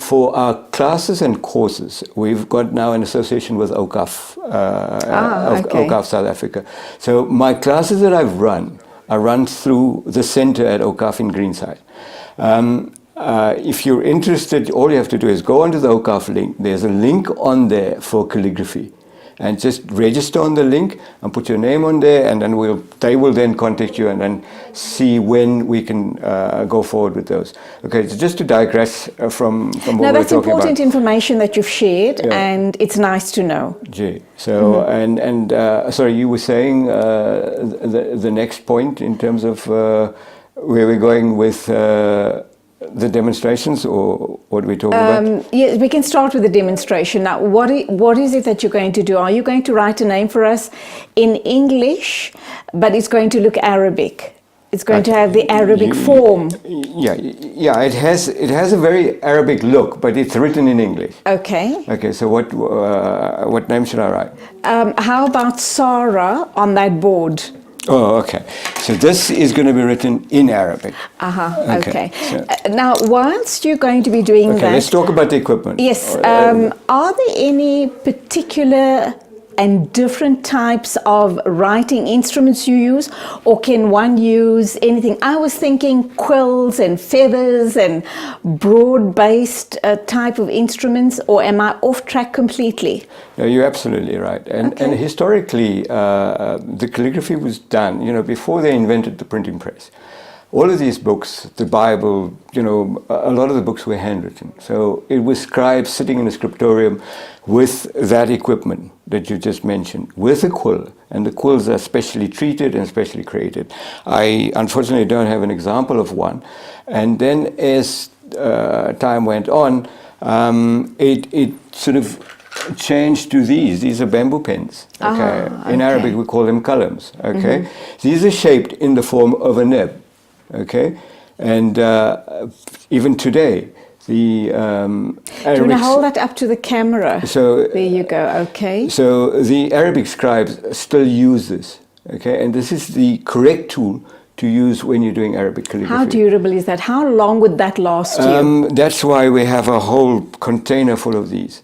for our classes and courses, we've got now an association with OCAF, okay. OCAF South Africa. So my classes that I've run, I run through the center at OCAF in Greenside. If you're interested, all you have to do is go onto the OCAF link. There's a link on there for calligraphy. And just register on the link and put your name on there, and then they will then contact you and then see when we can go forward with those. Okay, so just to digress from what we're talking about. No, that's important information that you've shared, Yeah. and it's nice to know. Gee. So, sorry, you were saying the next point in terms of where we're going with the demonstrations, or what are we talking about? Yes, we can start with the demonstration. Now, what is it that you're going to do? Are you going to write a name for us in English, but it's going to look Arabic? It's going to have the Arabic form. Yeah. It has a very Arabic look, but it's written in English. Okay. Okay. So what name should I write? How about Sarah on that board? Oh, okay. So this is going to be written in Arabic. Okay. So, Now, whilst you're going to be doing okay, that, let's talk about the equipment. yes, are there any particular and different types of writing instruments you use, or can one use anything? I was thinking quills and feathers and broad-based type of instruments, or am I off track completely? No, you're absolutely right. And historically, the calligraphy was done, before they invented the printing press. All of these books, the Bible, a lot of the books were handwritten. So it was scribes sitting in a scriptorium with that equipment that you just mentioned, with a quill. And the quills are specially treated and specially created. I unfortunately don't have an example of one. And then as time went on, it sort of changed to these. These are bamboo pens. Okay. In Arabic we call them qalams. Okay. Mm-hmm. These are shaped in the form of a nib. Okay, and even today, the Arabic. Do you want to hold that up to the camera? So there you go. Okay. So the Arabic scribes still use this. Okay, and this is the correct tool to use when you're doing Arabic calligraphy. How durable is that? How long would that last you? That's why we have a whole container full of these.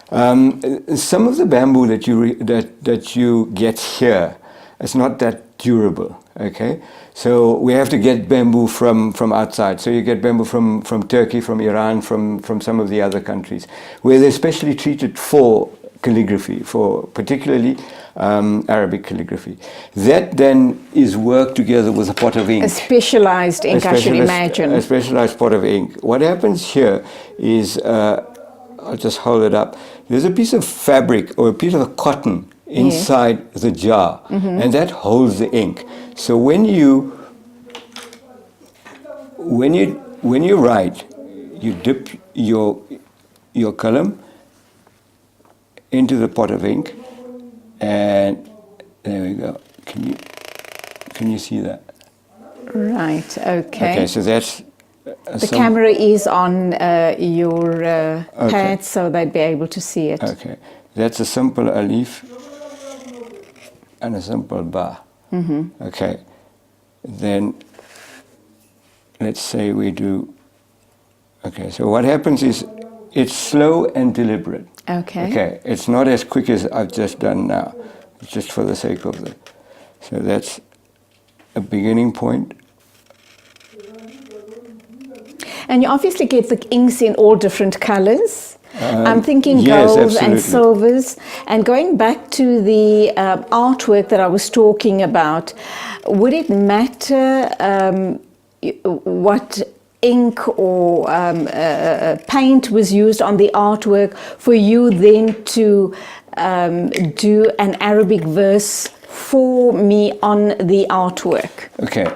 Some of the bamboo that you get here is not that durable. Okay, so we have to get bamboo from outside. So you get bamboo from Turkey, from Iran, from some of the other countries, where they're specially treated for calligraphy, for particularly Arabic calligraphy. That then is worked together with a pot of ink. A specialized ink, I should imagine. A specialized pot of ink. What happens here is, I'll just hold it up. There's a piece of fabric or a piece of cotton inside the jar, and that holds the ink. So when you write, you dip your column into the pot of ink, and there we go. Can you see that? Right. Okay. Okay. So that's the camera is on your pad, so they'd be able to see it. Okay. That's a simple alif and a simple ba. Okay. Then let's say we do. Okay. So what happens is it's slow and deliberate. Okay. Okay, it's not as quick as I've just done now. It's just for the sake of the. So that's a beginning point. And you obviously get the inks in all different colors. I'm thinking yes, golds and absolutely. silvers. And going back to the artwork that I was talking about, would it matter what ink or paint was used on the artwork for you then to do an Arabic verse for me on the artwork? Okay,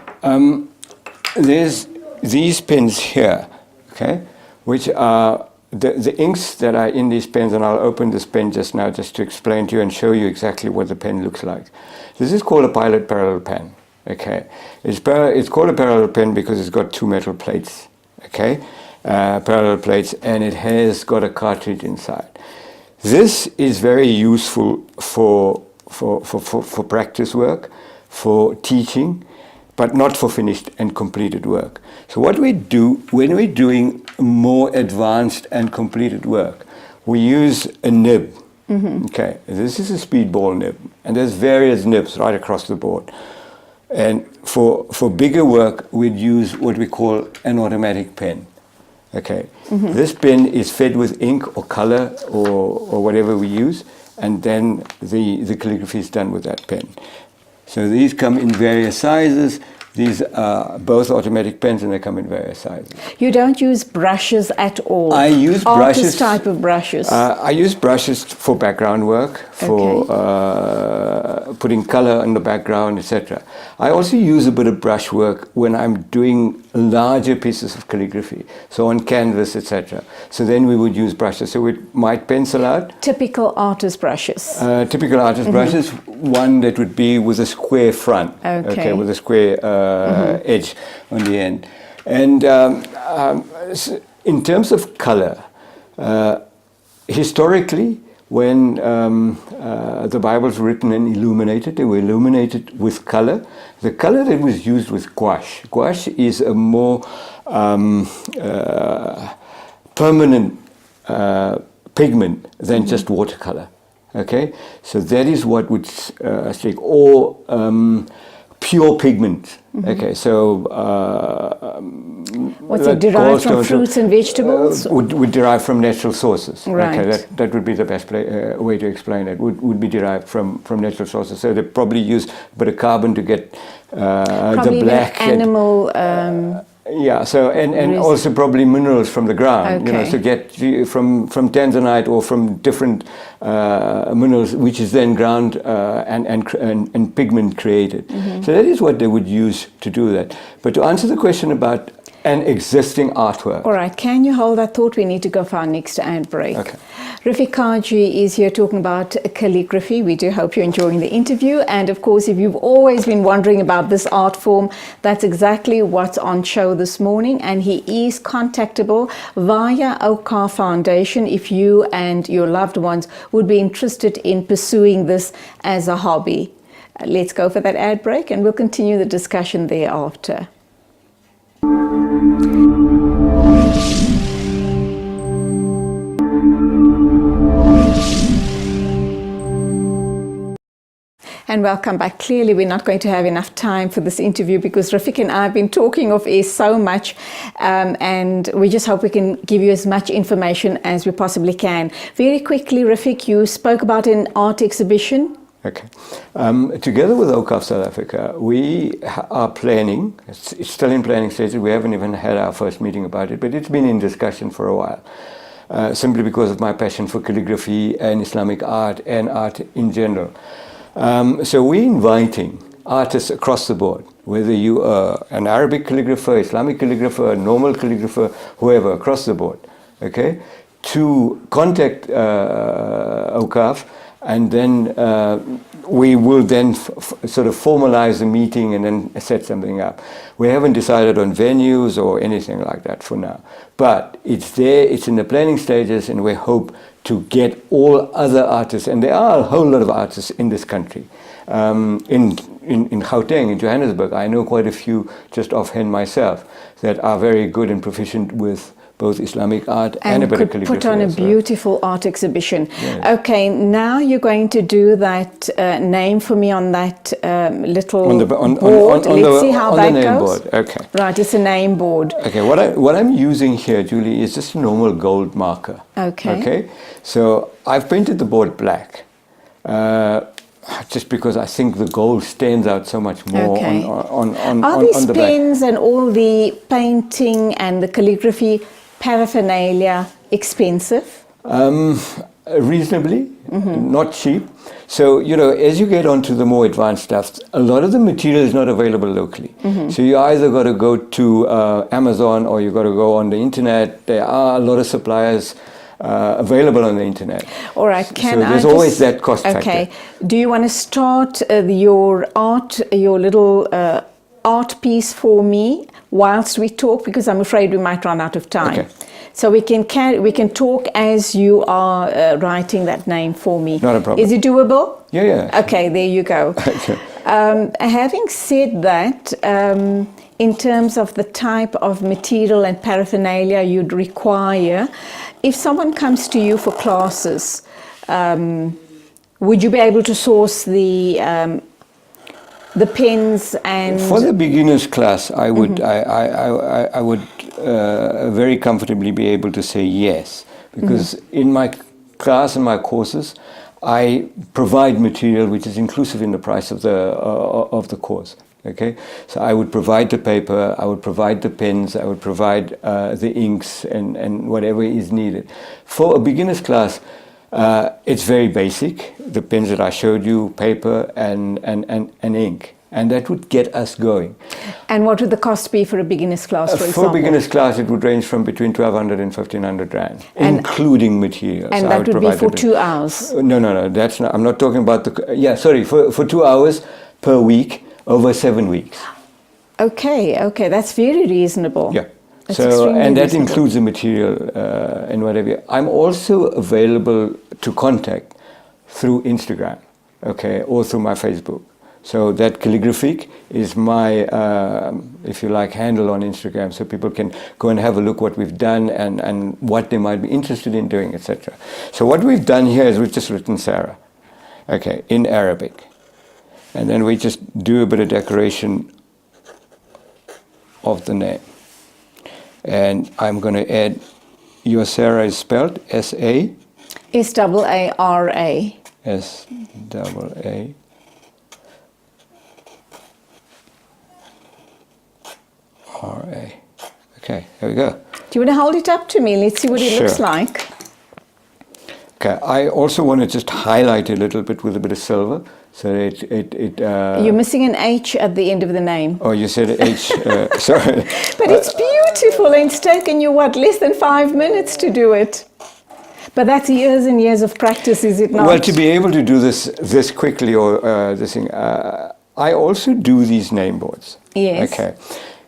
there's these pens here, okay, which are the inks that are in these pens, and I'll open this pen just now just to explain to you and show you exactly what the pen looks like. This is called a pilot parallel pen, okay. It's called a parallel pen because it's got two metal plates, okay, parallel plates, and it has got a cartridge inside. This is very useful for practice work, for teaching, but not for finished and completed work. So what we do when we're doing more advanced and completed work, we use a nib. Okay, this is a speedball nib, and there's various nibs right across the board. And for bigger work, we'd use what we call an automatic pen. Okay, this pen is fed with ink or color or whatever we use, and then the calligraphy is done with that pen. So these come in various sizes. These are both automatic pens, and they come in various sizes. You don't use brushes at all? I use brushes. Artist type of brushes? I use brushes for background work, for putting color on the background, etc. I also use a bit of brush work when I'm doing larger pieces of calligraphy, so on canvas, etc. So then we would use brushes. So we might pencil out. Typical artist brushes? Typical artist brushes, one that would be with a square front, okay with a square edge on the end. And in terms of color, historically, when the Bible's written and illuminated, they were illuminated with color. The color that was used was gouache. Gouache is a more permanent pigment than just watercolor. Okay, so that is what would stick, or pure pigment. Okay, so what's it derived from? Fruits and vegetables? Would derive from natural sources. Right. Okay, that would be the best way to explain it. Would be derived from natural sources. So they probably use a bit of carbon to get the black animal. Yeah, so and also probably minerals from the ground, Okay. so get from tanzanite or from different minerals, which is then ground and pigment created. So that is what they would use to do that. But to answer the question about an existing artwork. All right, can you hold that thought? We need to go for our next ad break. Okay. Rafique Cajee is here talking about calligraphy. We do hope you're enjoying the interview. And of course, if you've always been wondering about this art form, that's exactly what's on show this morning. And he is contactable via Okar Foundation if you and your loved ones would be interested in pursuing this as a hobby. Let's go for that ad break and we'll continue the discussion thereafter. And welcome back. Clearly, we're not going to have enough time for this interview because Rafique and I have been talking off air so much, and we just hope we can give you as much information as we possibly can. Very quickly, Rafique, you spoke about an art exhibition. Okay. Together with OCAF South Africa, we are planning, it's still in planning stages, we haven't even had our first meeting about it, but it's been in discussion for a while, simply because of my passion for calligraphy and Islamic art and art in general. So we're inviting artists across the board, whether you are an Arabic calligrapher, Islamic calligrapher, a normal calligrapher, whoever, across the board, okay, to contact OCAF, and then we will then sort of formalize the meeting and then set something up. We haven't decided on venues or anything like that for now, but it's there, it's in the planning stages, and we hope to get all other artists, and there are a whole lot of artists in this country. In Gauteng, in Johannesburg, I know quite a few just offhand myself that are very good and proficient with both Islamic art and a bit of could calligraphy. put on a as well. beautiful art exhibition. Yes. Okay, now you're going to do that name for me on that little board. Let's see how that the name goes. board. Okay. Right, it's a name board. Okay, what I'm using here, Julie, is just a normal gold marker. Okay. Okay, so I've painted the board black, just because I think the gold stands out so much more Okay. on these the black. pens and all the painting and the calligraphy paraphernalia expensive? Reasonably, not cheap. So, you know, as you get onto the more advanced stuff, a lot of the material is not available locally. So you either got to go to Amazon or you got to go on the internet. There are a lot of suppliers available on the internet. All right, so there's always that cost factor. Okay, do you want to start your little art piece for me whilst we talk, because I'm afraid we might run out of time. Okay. So we can talk as you are writing that name for me. Not a problem. Is it doable? Yeah, yeah. Okay, there you go. Having said that, in terms of the type of material and paraphernalia you'd require, if someone comes to you for classes, would you be able to source the pens and... For the beginners class, I would I would very comfortably be able to say yes, because in my class and my courses, I provide material which is inclusive in the price of the course. Okay, so I would provide the paper, I would provide the pens, I would provide the inks and whatever is needed. For a beginner's class, it's very basic. The pens that I showed you, paper and ink. And that would get us going. And what would the cost be for a beginner's class, for example? For a beginner's class, it would range from between 1,200 and 1,500 rand, including materials. And that would be for 2 hours? No, that's not. I'm not talking about for 2 hours per week over 7 weeks. Okay, that's very reasonable. Yeah. That's and that reasonable. includes the material and whatever. I'm also available to contact through Instagram, okay, or through my Facebook. So that Calligraphy is my, if you like, handle on Instagram, so people can go and have a look what we've done and what they might be interested in doing, etc. So what we've done here is we've just written Sarah, okay, in Arabic. And then we just do a bit of decoration of the name. And I'm going to add, your Sarah is spelled S-A? S-A-A-R-A. S-A-A. R-A. Okay, there we go. Do you want to hold it up to me? Let's see what it looks Sure. like. Okay, I also want to just highlight a little bit with a bit of silver, so You're missing an H at the end of the name. Oh, you said H. Sorry. But it's beautiful, and it's taken you, less than 5 minutes to do it? But that's years and years of practice, is it not? Well, to be able to do this quickly, or this thing, I also do these name boards. Yes. Okay.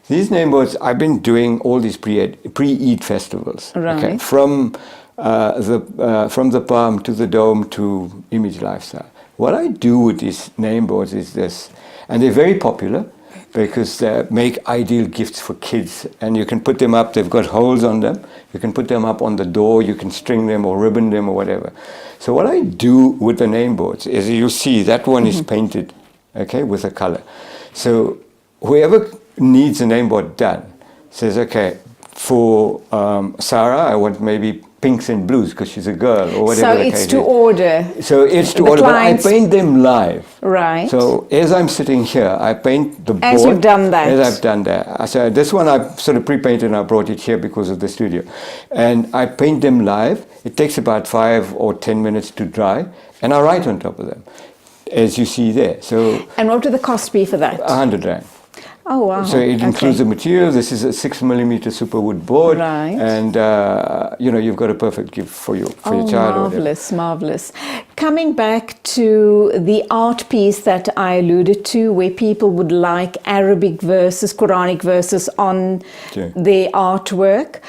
These name boards, I've been doing all these pre-Eid festivals. Right. Okay, from the Palm to the Dome to Image Lifestyle. What I do with these name boards is this, and they're very popular because they make ideal gifts for kids, and you can put them up, they've got holes on them, you can put them up on the door, you can string them or ribbon them or whatever. So what I do with the name boards is, you see that one is painted, okay, with a color. So whoever needs a name board done says, okay, for Sarah, I want maybe pinks and blues because she's a girl or whatever. So it's to order. So it's to order, but I paint them live. Right. So as I'm sitting here, I paint the board. As you've done that. As I've done that. So this one I've sort of pre-painted and I brought it here because of the studio. And I paint them live. It takes about 5 or 10 minutes to dry, and I write on top of them, as you see there. So. And what would the cost be for that? 100 rand. Oh, wow. So it includes the material. This is a 6mm superwood board. Right. And, you've got a perfect gift for your child. Marvellous, marvellous. coming back to the art piece that I alluded to, where people would like Arabic verses, Quranic verses on their artwork.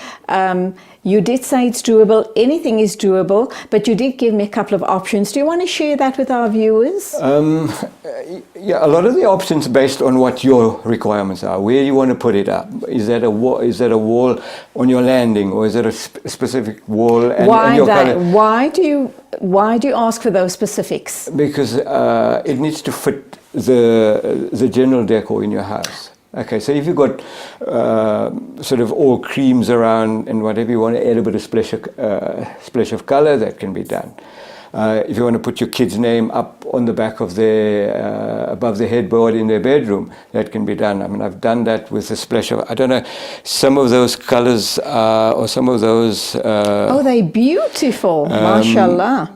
You did say it's doable. Anything is doable, but you did give me a couple of options. Do you want to share that with our viewers? Yeah, a lot of the options based on what your requirements are. Where you want to put it up? Is that a wall? Is that a wall on your landing, or is it a specific wall? And, why and your that? color? Why do you ask for those specifics? Because it needs to fit the general decor in your house. Okay, so if you've got sort of all creams around and whatever, you want to add a bit of splash of color, that can be done. If you want to put your kid's name up on the back of their, above the headboard in their bedroom, that can be done. I mean, I've done that with a splash of, I don't know, some of those colors or some of those... oh, they're beautiful, mashallah.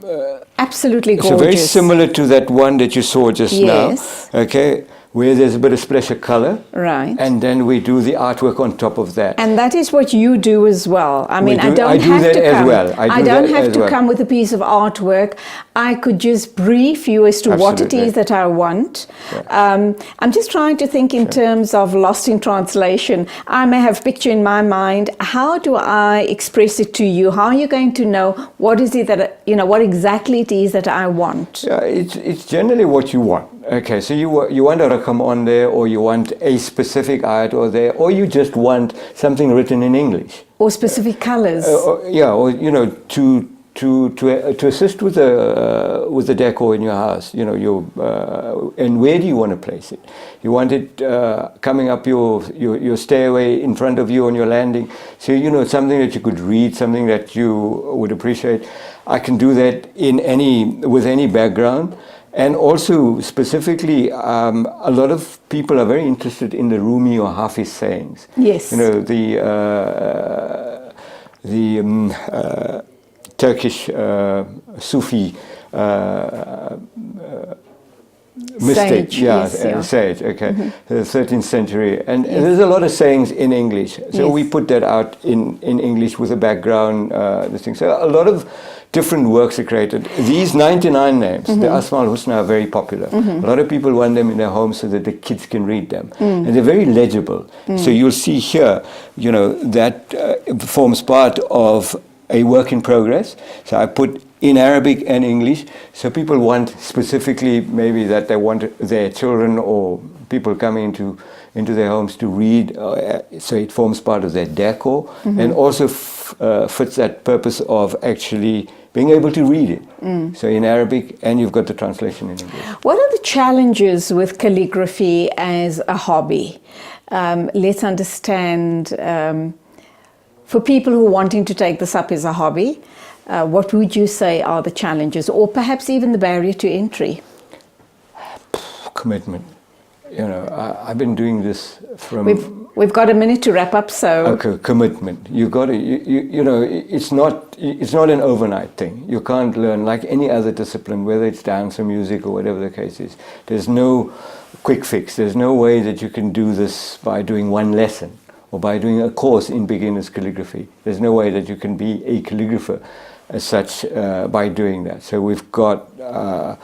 Absolutely gorgeous. So very similar to that one that you saw just now. Okay. Where there's a bit of splash of color. Right. And then we do the artwork on top of that. And that is what you do as well. I mean, I don't have to come with a piece of artwork. I could just brief you as to what it is that I want. Yeah. I'm just trying to think in terms of lost in translation. I may have a picture in my mind. How do I express it to you? How are you going to know what is it that, what exactly it is that I want? Yeah, it's generally what you want. Okay, so you want a rakam on there, or you want a specific art or there, or you just want something written in English. Or specific colors. To assist with the decor in your house, and where do you want to place it? You want it coming up your stairway in front of you on your landing, so something that you could read, something that you would appreciate. I can do that with any background. And also, specifically, a lot of people are very interested in the Rumi or Hafiz sayings. Yes. The Turkish Sufi mystic, sage, okay, the 13th century. And there's a lot of sayings in English. So we put that out in English with a background, this thing. So a lot of different works are created. These 99 names, the Asma al-Husna, are very popular. A lot of people want them in their homes so that the kids can read them. And they're very legible. So you'll see here, that forms part of a work in progress. So I put in Arabic and English. So people want specifically maybe that they want their children or people coming into their homes to read. So it forms part of their decor and also fits that purpose of actually being able to read it. So in Arabic, and you've got the translation in English. What are the challenges with calligraphy as a hobby? Let's understand, for people who are wanting to take this up as a hobby, what would you say are the challenges, or perhaps even the barrier to entry? Commitment. I've been doing this from... We've got a minute to wrap up, so... Okay, commitment. You've got to, it's not an overnight thing. You can't learn like any other discipline, whether it's dance or music or whatever the case is. There's no quick fix. There's no way that you can do this by doing one lesson or by doing a course in beginner's calligraphy. There's no way that you can be a calligrapher as such by doing that. So we've got a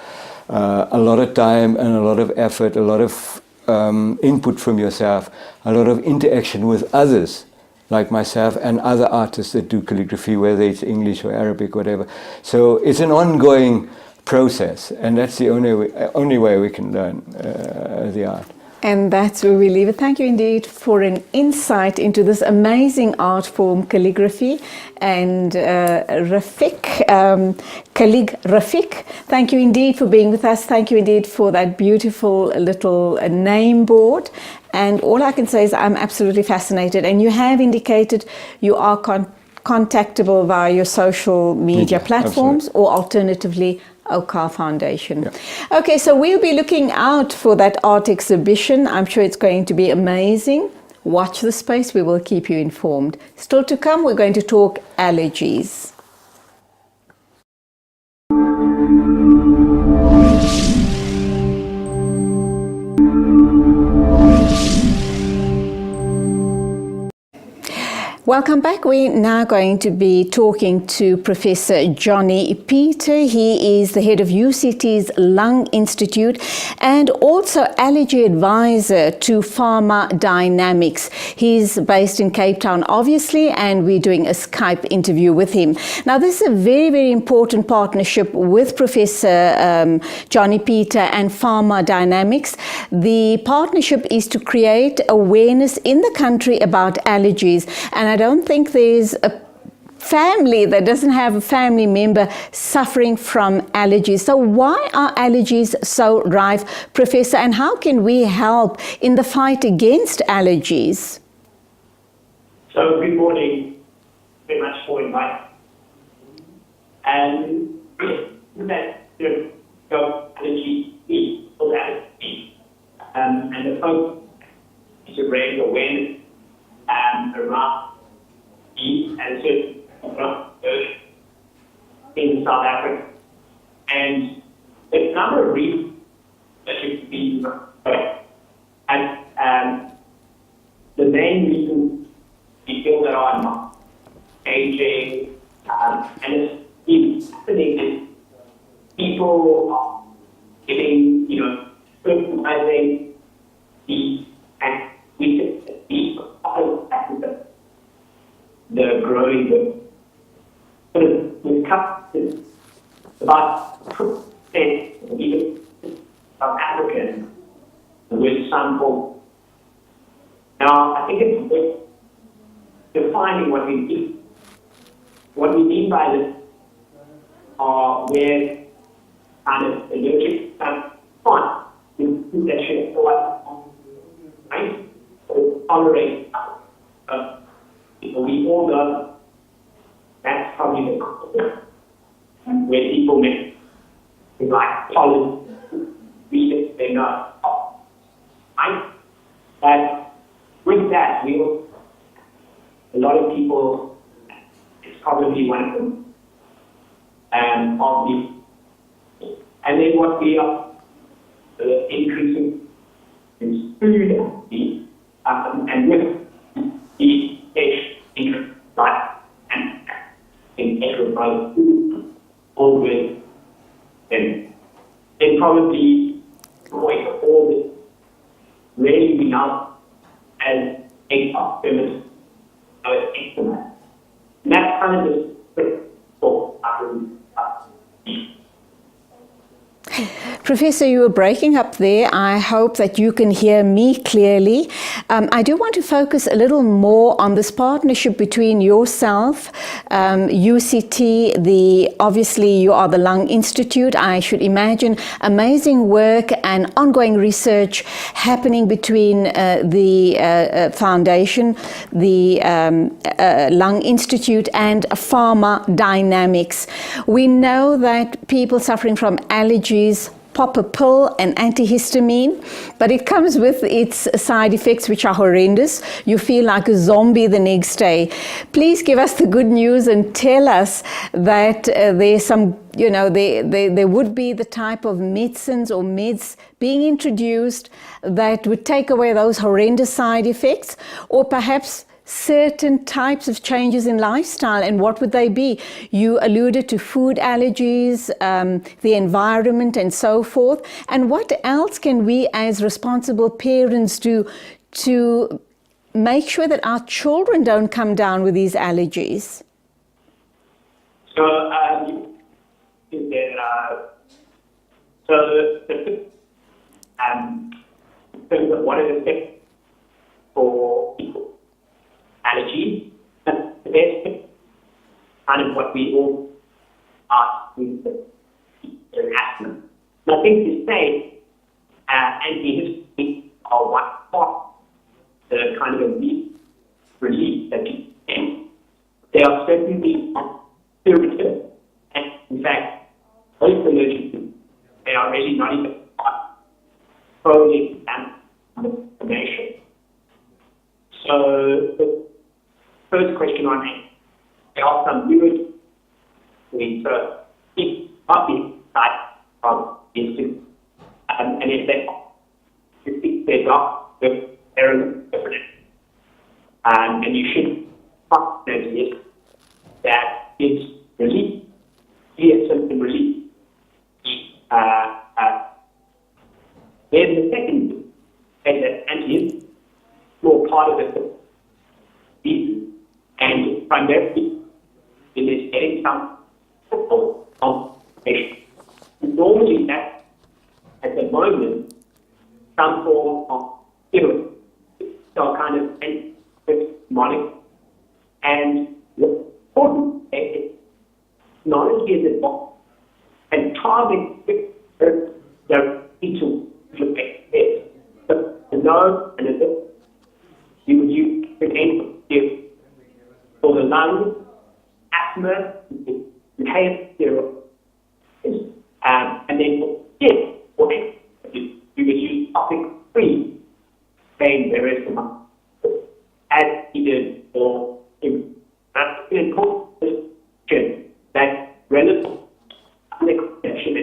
lot of time and a lot of effort, a lot of input from yourself, a lot of interaction with others like myself and other artists that do calligraphy, whether it's English or Arabic, whatever. So it's an ongoing process, and that's the only way we can learn the art. And that's where we leave it. Thank you indeed for an insight into this amazing art form, calligraphy. And Rafique, Rafique, thank you indeed for being with us. Thank you indeed for that beautiful little name board. And all I can say is I'm absolutely fascinated. And you have indicated you are contactable via your social media platforms, or alternatively Okar Foundation. Yeah. Okay, so we'll be looking out for that art exhibition. I'm sure it's going to be amazing. Watch the space. We will keep you informed. Still to come, we're going to talk allergies. Welcome back. We're now going to be talking to Professor Jonny Peter. He is the head of UCT's Lung Institute and also allergy advisor to Pharma Dynamics. He's based in Cape Town, obviously, and we're doing a Skype interview with him. Now, this is a very, very important partnership with Professor Jonny Peter and Pharma Dynamics. The partnership is to create awareness in the country about allergies, and I don't think there's a family that doesn't have a family member suffering from allergies. So why are allergies so rife, Professor, and how can we help in the fight against allergies? So good morning, very much for inviting. And that allergy is called allergy, and the focus is to raise awareness around and in South Africa. And there's a number of reasons that you can be and the main reasons we feel that are not aging, and it's happening is people are getting, personalizing the and we the growing with customers about even South African with sample. Now I think it's worth defining what we mean. What we mean by this are where kind of allergic fun that should right? Tolerate we all know that's probably the concept where people make like pollen, read it, they know. Right? But with that, a lot of people, it's probably one of them, and then what we are increasing is food and with the in life and in enterprise always and then probably avoid all this really be out as a feminist instrument. And that's kind of the Professor, you were breaking up there. I hope that you can hear me clearly. I do want to focus a little more on this partnership between yourself, UCT, obviously you are the Lung Institute. I should imagine amazing work and ongoing research happening between the foundation, the Lung Institute and Pharma Dynamics. We know that people suffering from allergies pop a pill, an antihistamine, but it comes with its side effects, which are horrendous. You feel like a zombie the next day. Please give us the good news and tell us that there's some, there would be the type of medicines or meds being introduced that would take away those horrendous side effects, or perhaps certain types of changes in lifestyle, and what would they be? You alluded to food allergies, the environment and so forth. And what else can we as responsible parents do to make sure that our children don't come down with these allergies? So, what are the steps for people? Allergy, and the best kind of what we all ask is the asthma. And I think to say antihistamines are one part, the kind of relief that you get. They are certainly curative, and in fact, most allergies, they are really not even chronic inflammation. So the first question on it, there are some good ways to keep up inside from this, and if they speak their doctor, they're different. And you should is that is relief, clear symptom relief. Then the second is that anti more part of the disease, and primarily it is getting some complication. Normally, that at the moment, some form of steroid, so kind of antibiotic, and the important is knowledge is involved and target the to look at this. But to know and you would use the for the lungs, asthma, inhaled steroids, and then for skin, you would use topic-free pain some as needed for that's an important question that relative connection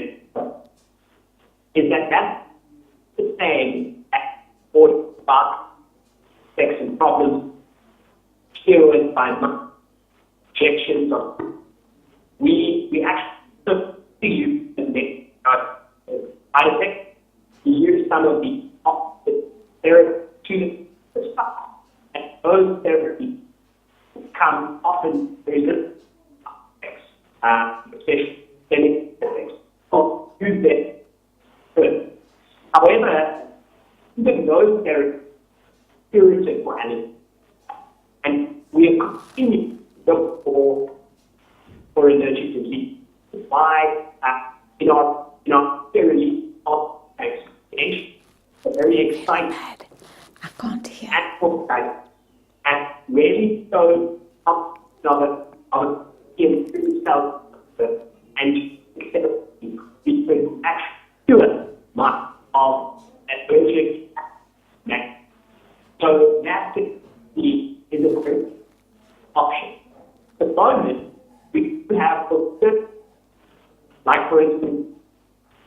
is that that's the same as for about sex and problems, steroids by injections of we actually use the side effects. We use some of the therapeutic stuff, and those therapies come often very little effects, especially effects. So use them good. However, even those therapies curative for allergy, and we are continuing to look for allergic disease. Why in our theory of vaccination, a very exciting I can't hear. And really so of cells and we can actually cure much of allergic neck. So that is a great option. At the moment, we have like for instance,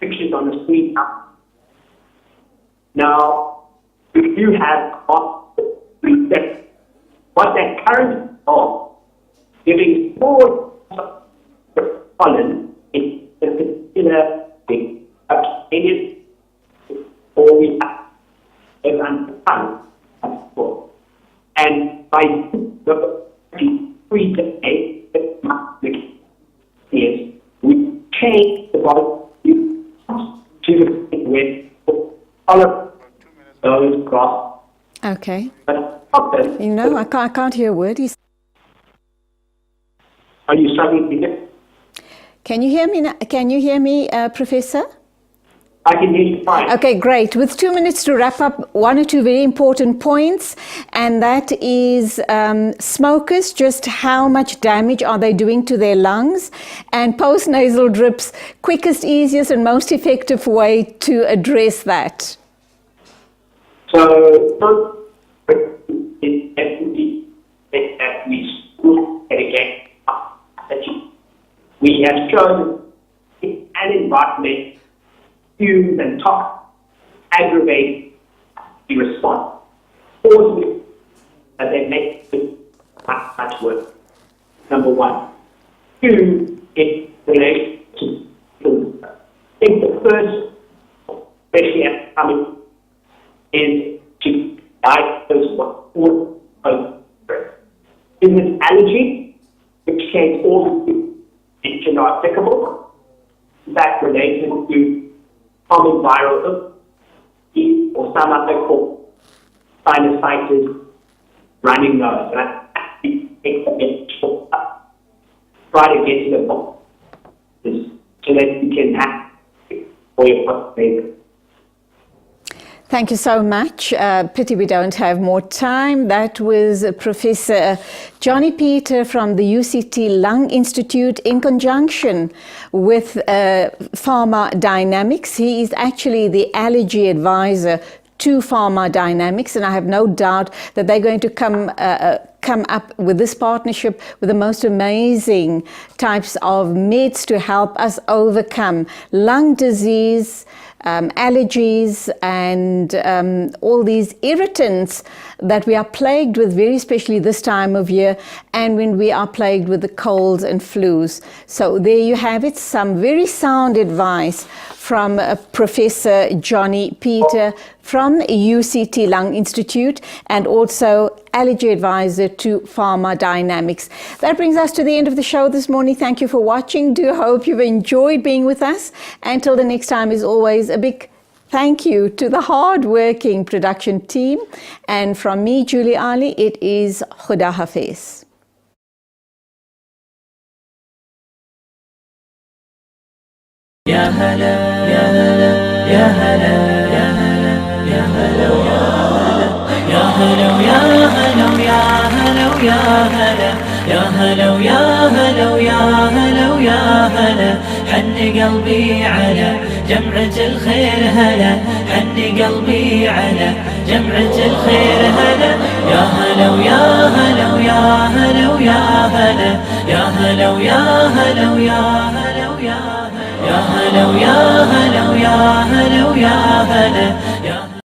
pictures on the screen now. Now, we do have what that current of giving more pollen in a particular thing, or we have and by the 3 days, we change the body to the with all of those cross. Okay. But often, You know, I can't hear a word. are you struggling with it? Can you hear me now? Can you hear me, Professor? I can hear you fine. Okay, great. With 2 minutes to wrap up, 1 or 2 very important points, and that is smokers, just how much damage are they doing to their lungs, and post-nasal drips, quickest, easiest, and most effective way to address that. So, it's definitely that we school again. We have shown an environment fumes and tox aggravate the response, cause that they make it much worse. Number 1. 2, in relation to I think the first, especially at coming, is to diagnose what all of is it allergy, which can all be not applicable, in fact related to common viral illness or some other called sinusitis, running nose. Try to get to the bottom so that you can have for your prostate. Thank you so much. Pity we don't have more time. That was Professor Jonny Peter from the UCT Lung Institute in conjunction with Pharma Dynamics. He is actually the allergy advisor to Pharma Dynamics, and I have no doubt that they're going to come up with this partnership with the most amazing types of meds to help us overcome lung disease, allergies and all these irritants that we are plagued with, very especially this time of year, and when we are plagued with the colds and flus. So there you have it, some very sound advice from Professor Jonny Peter from UCT Lung Institute, and also allergy advisor to Pharma Dynamics. That brings us to the end of the show this morning. Thank you for watching. Do hope you've enjoyed being with us. Until the next time, as always, a big thank you to the hard-working production team. And from me, Julie Ali, it is Khuda Hafiz. يا هلا يا هلا يا هلا يا هلا يا هلا يا هلا يا هلا يا هلا يا هلا يا هلا يا هلا يا هلا يا هلا حن قلبي على جمعة الخير هلا حن قلبي على جمعة الخير هلا يا هلا يا هلا يا هلا يا هلا يا هلا يا هلا يا هلا يا هلا يا هلا يا هلا يا هلا يا هلا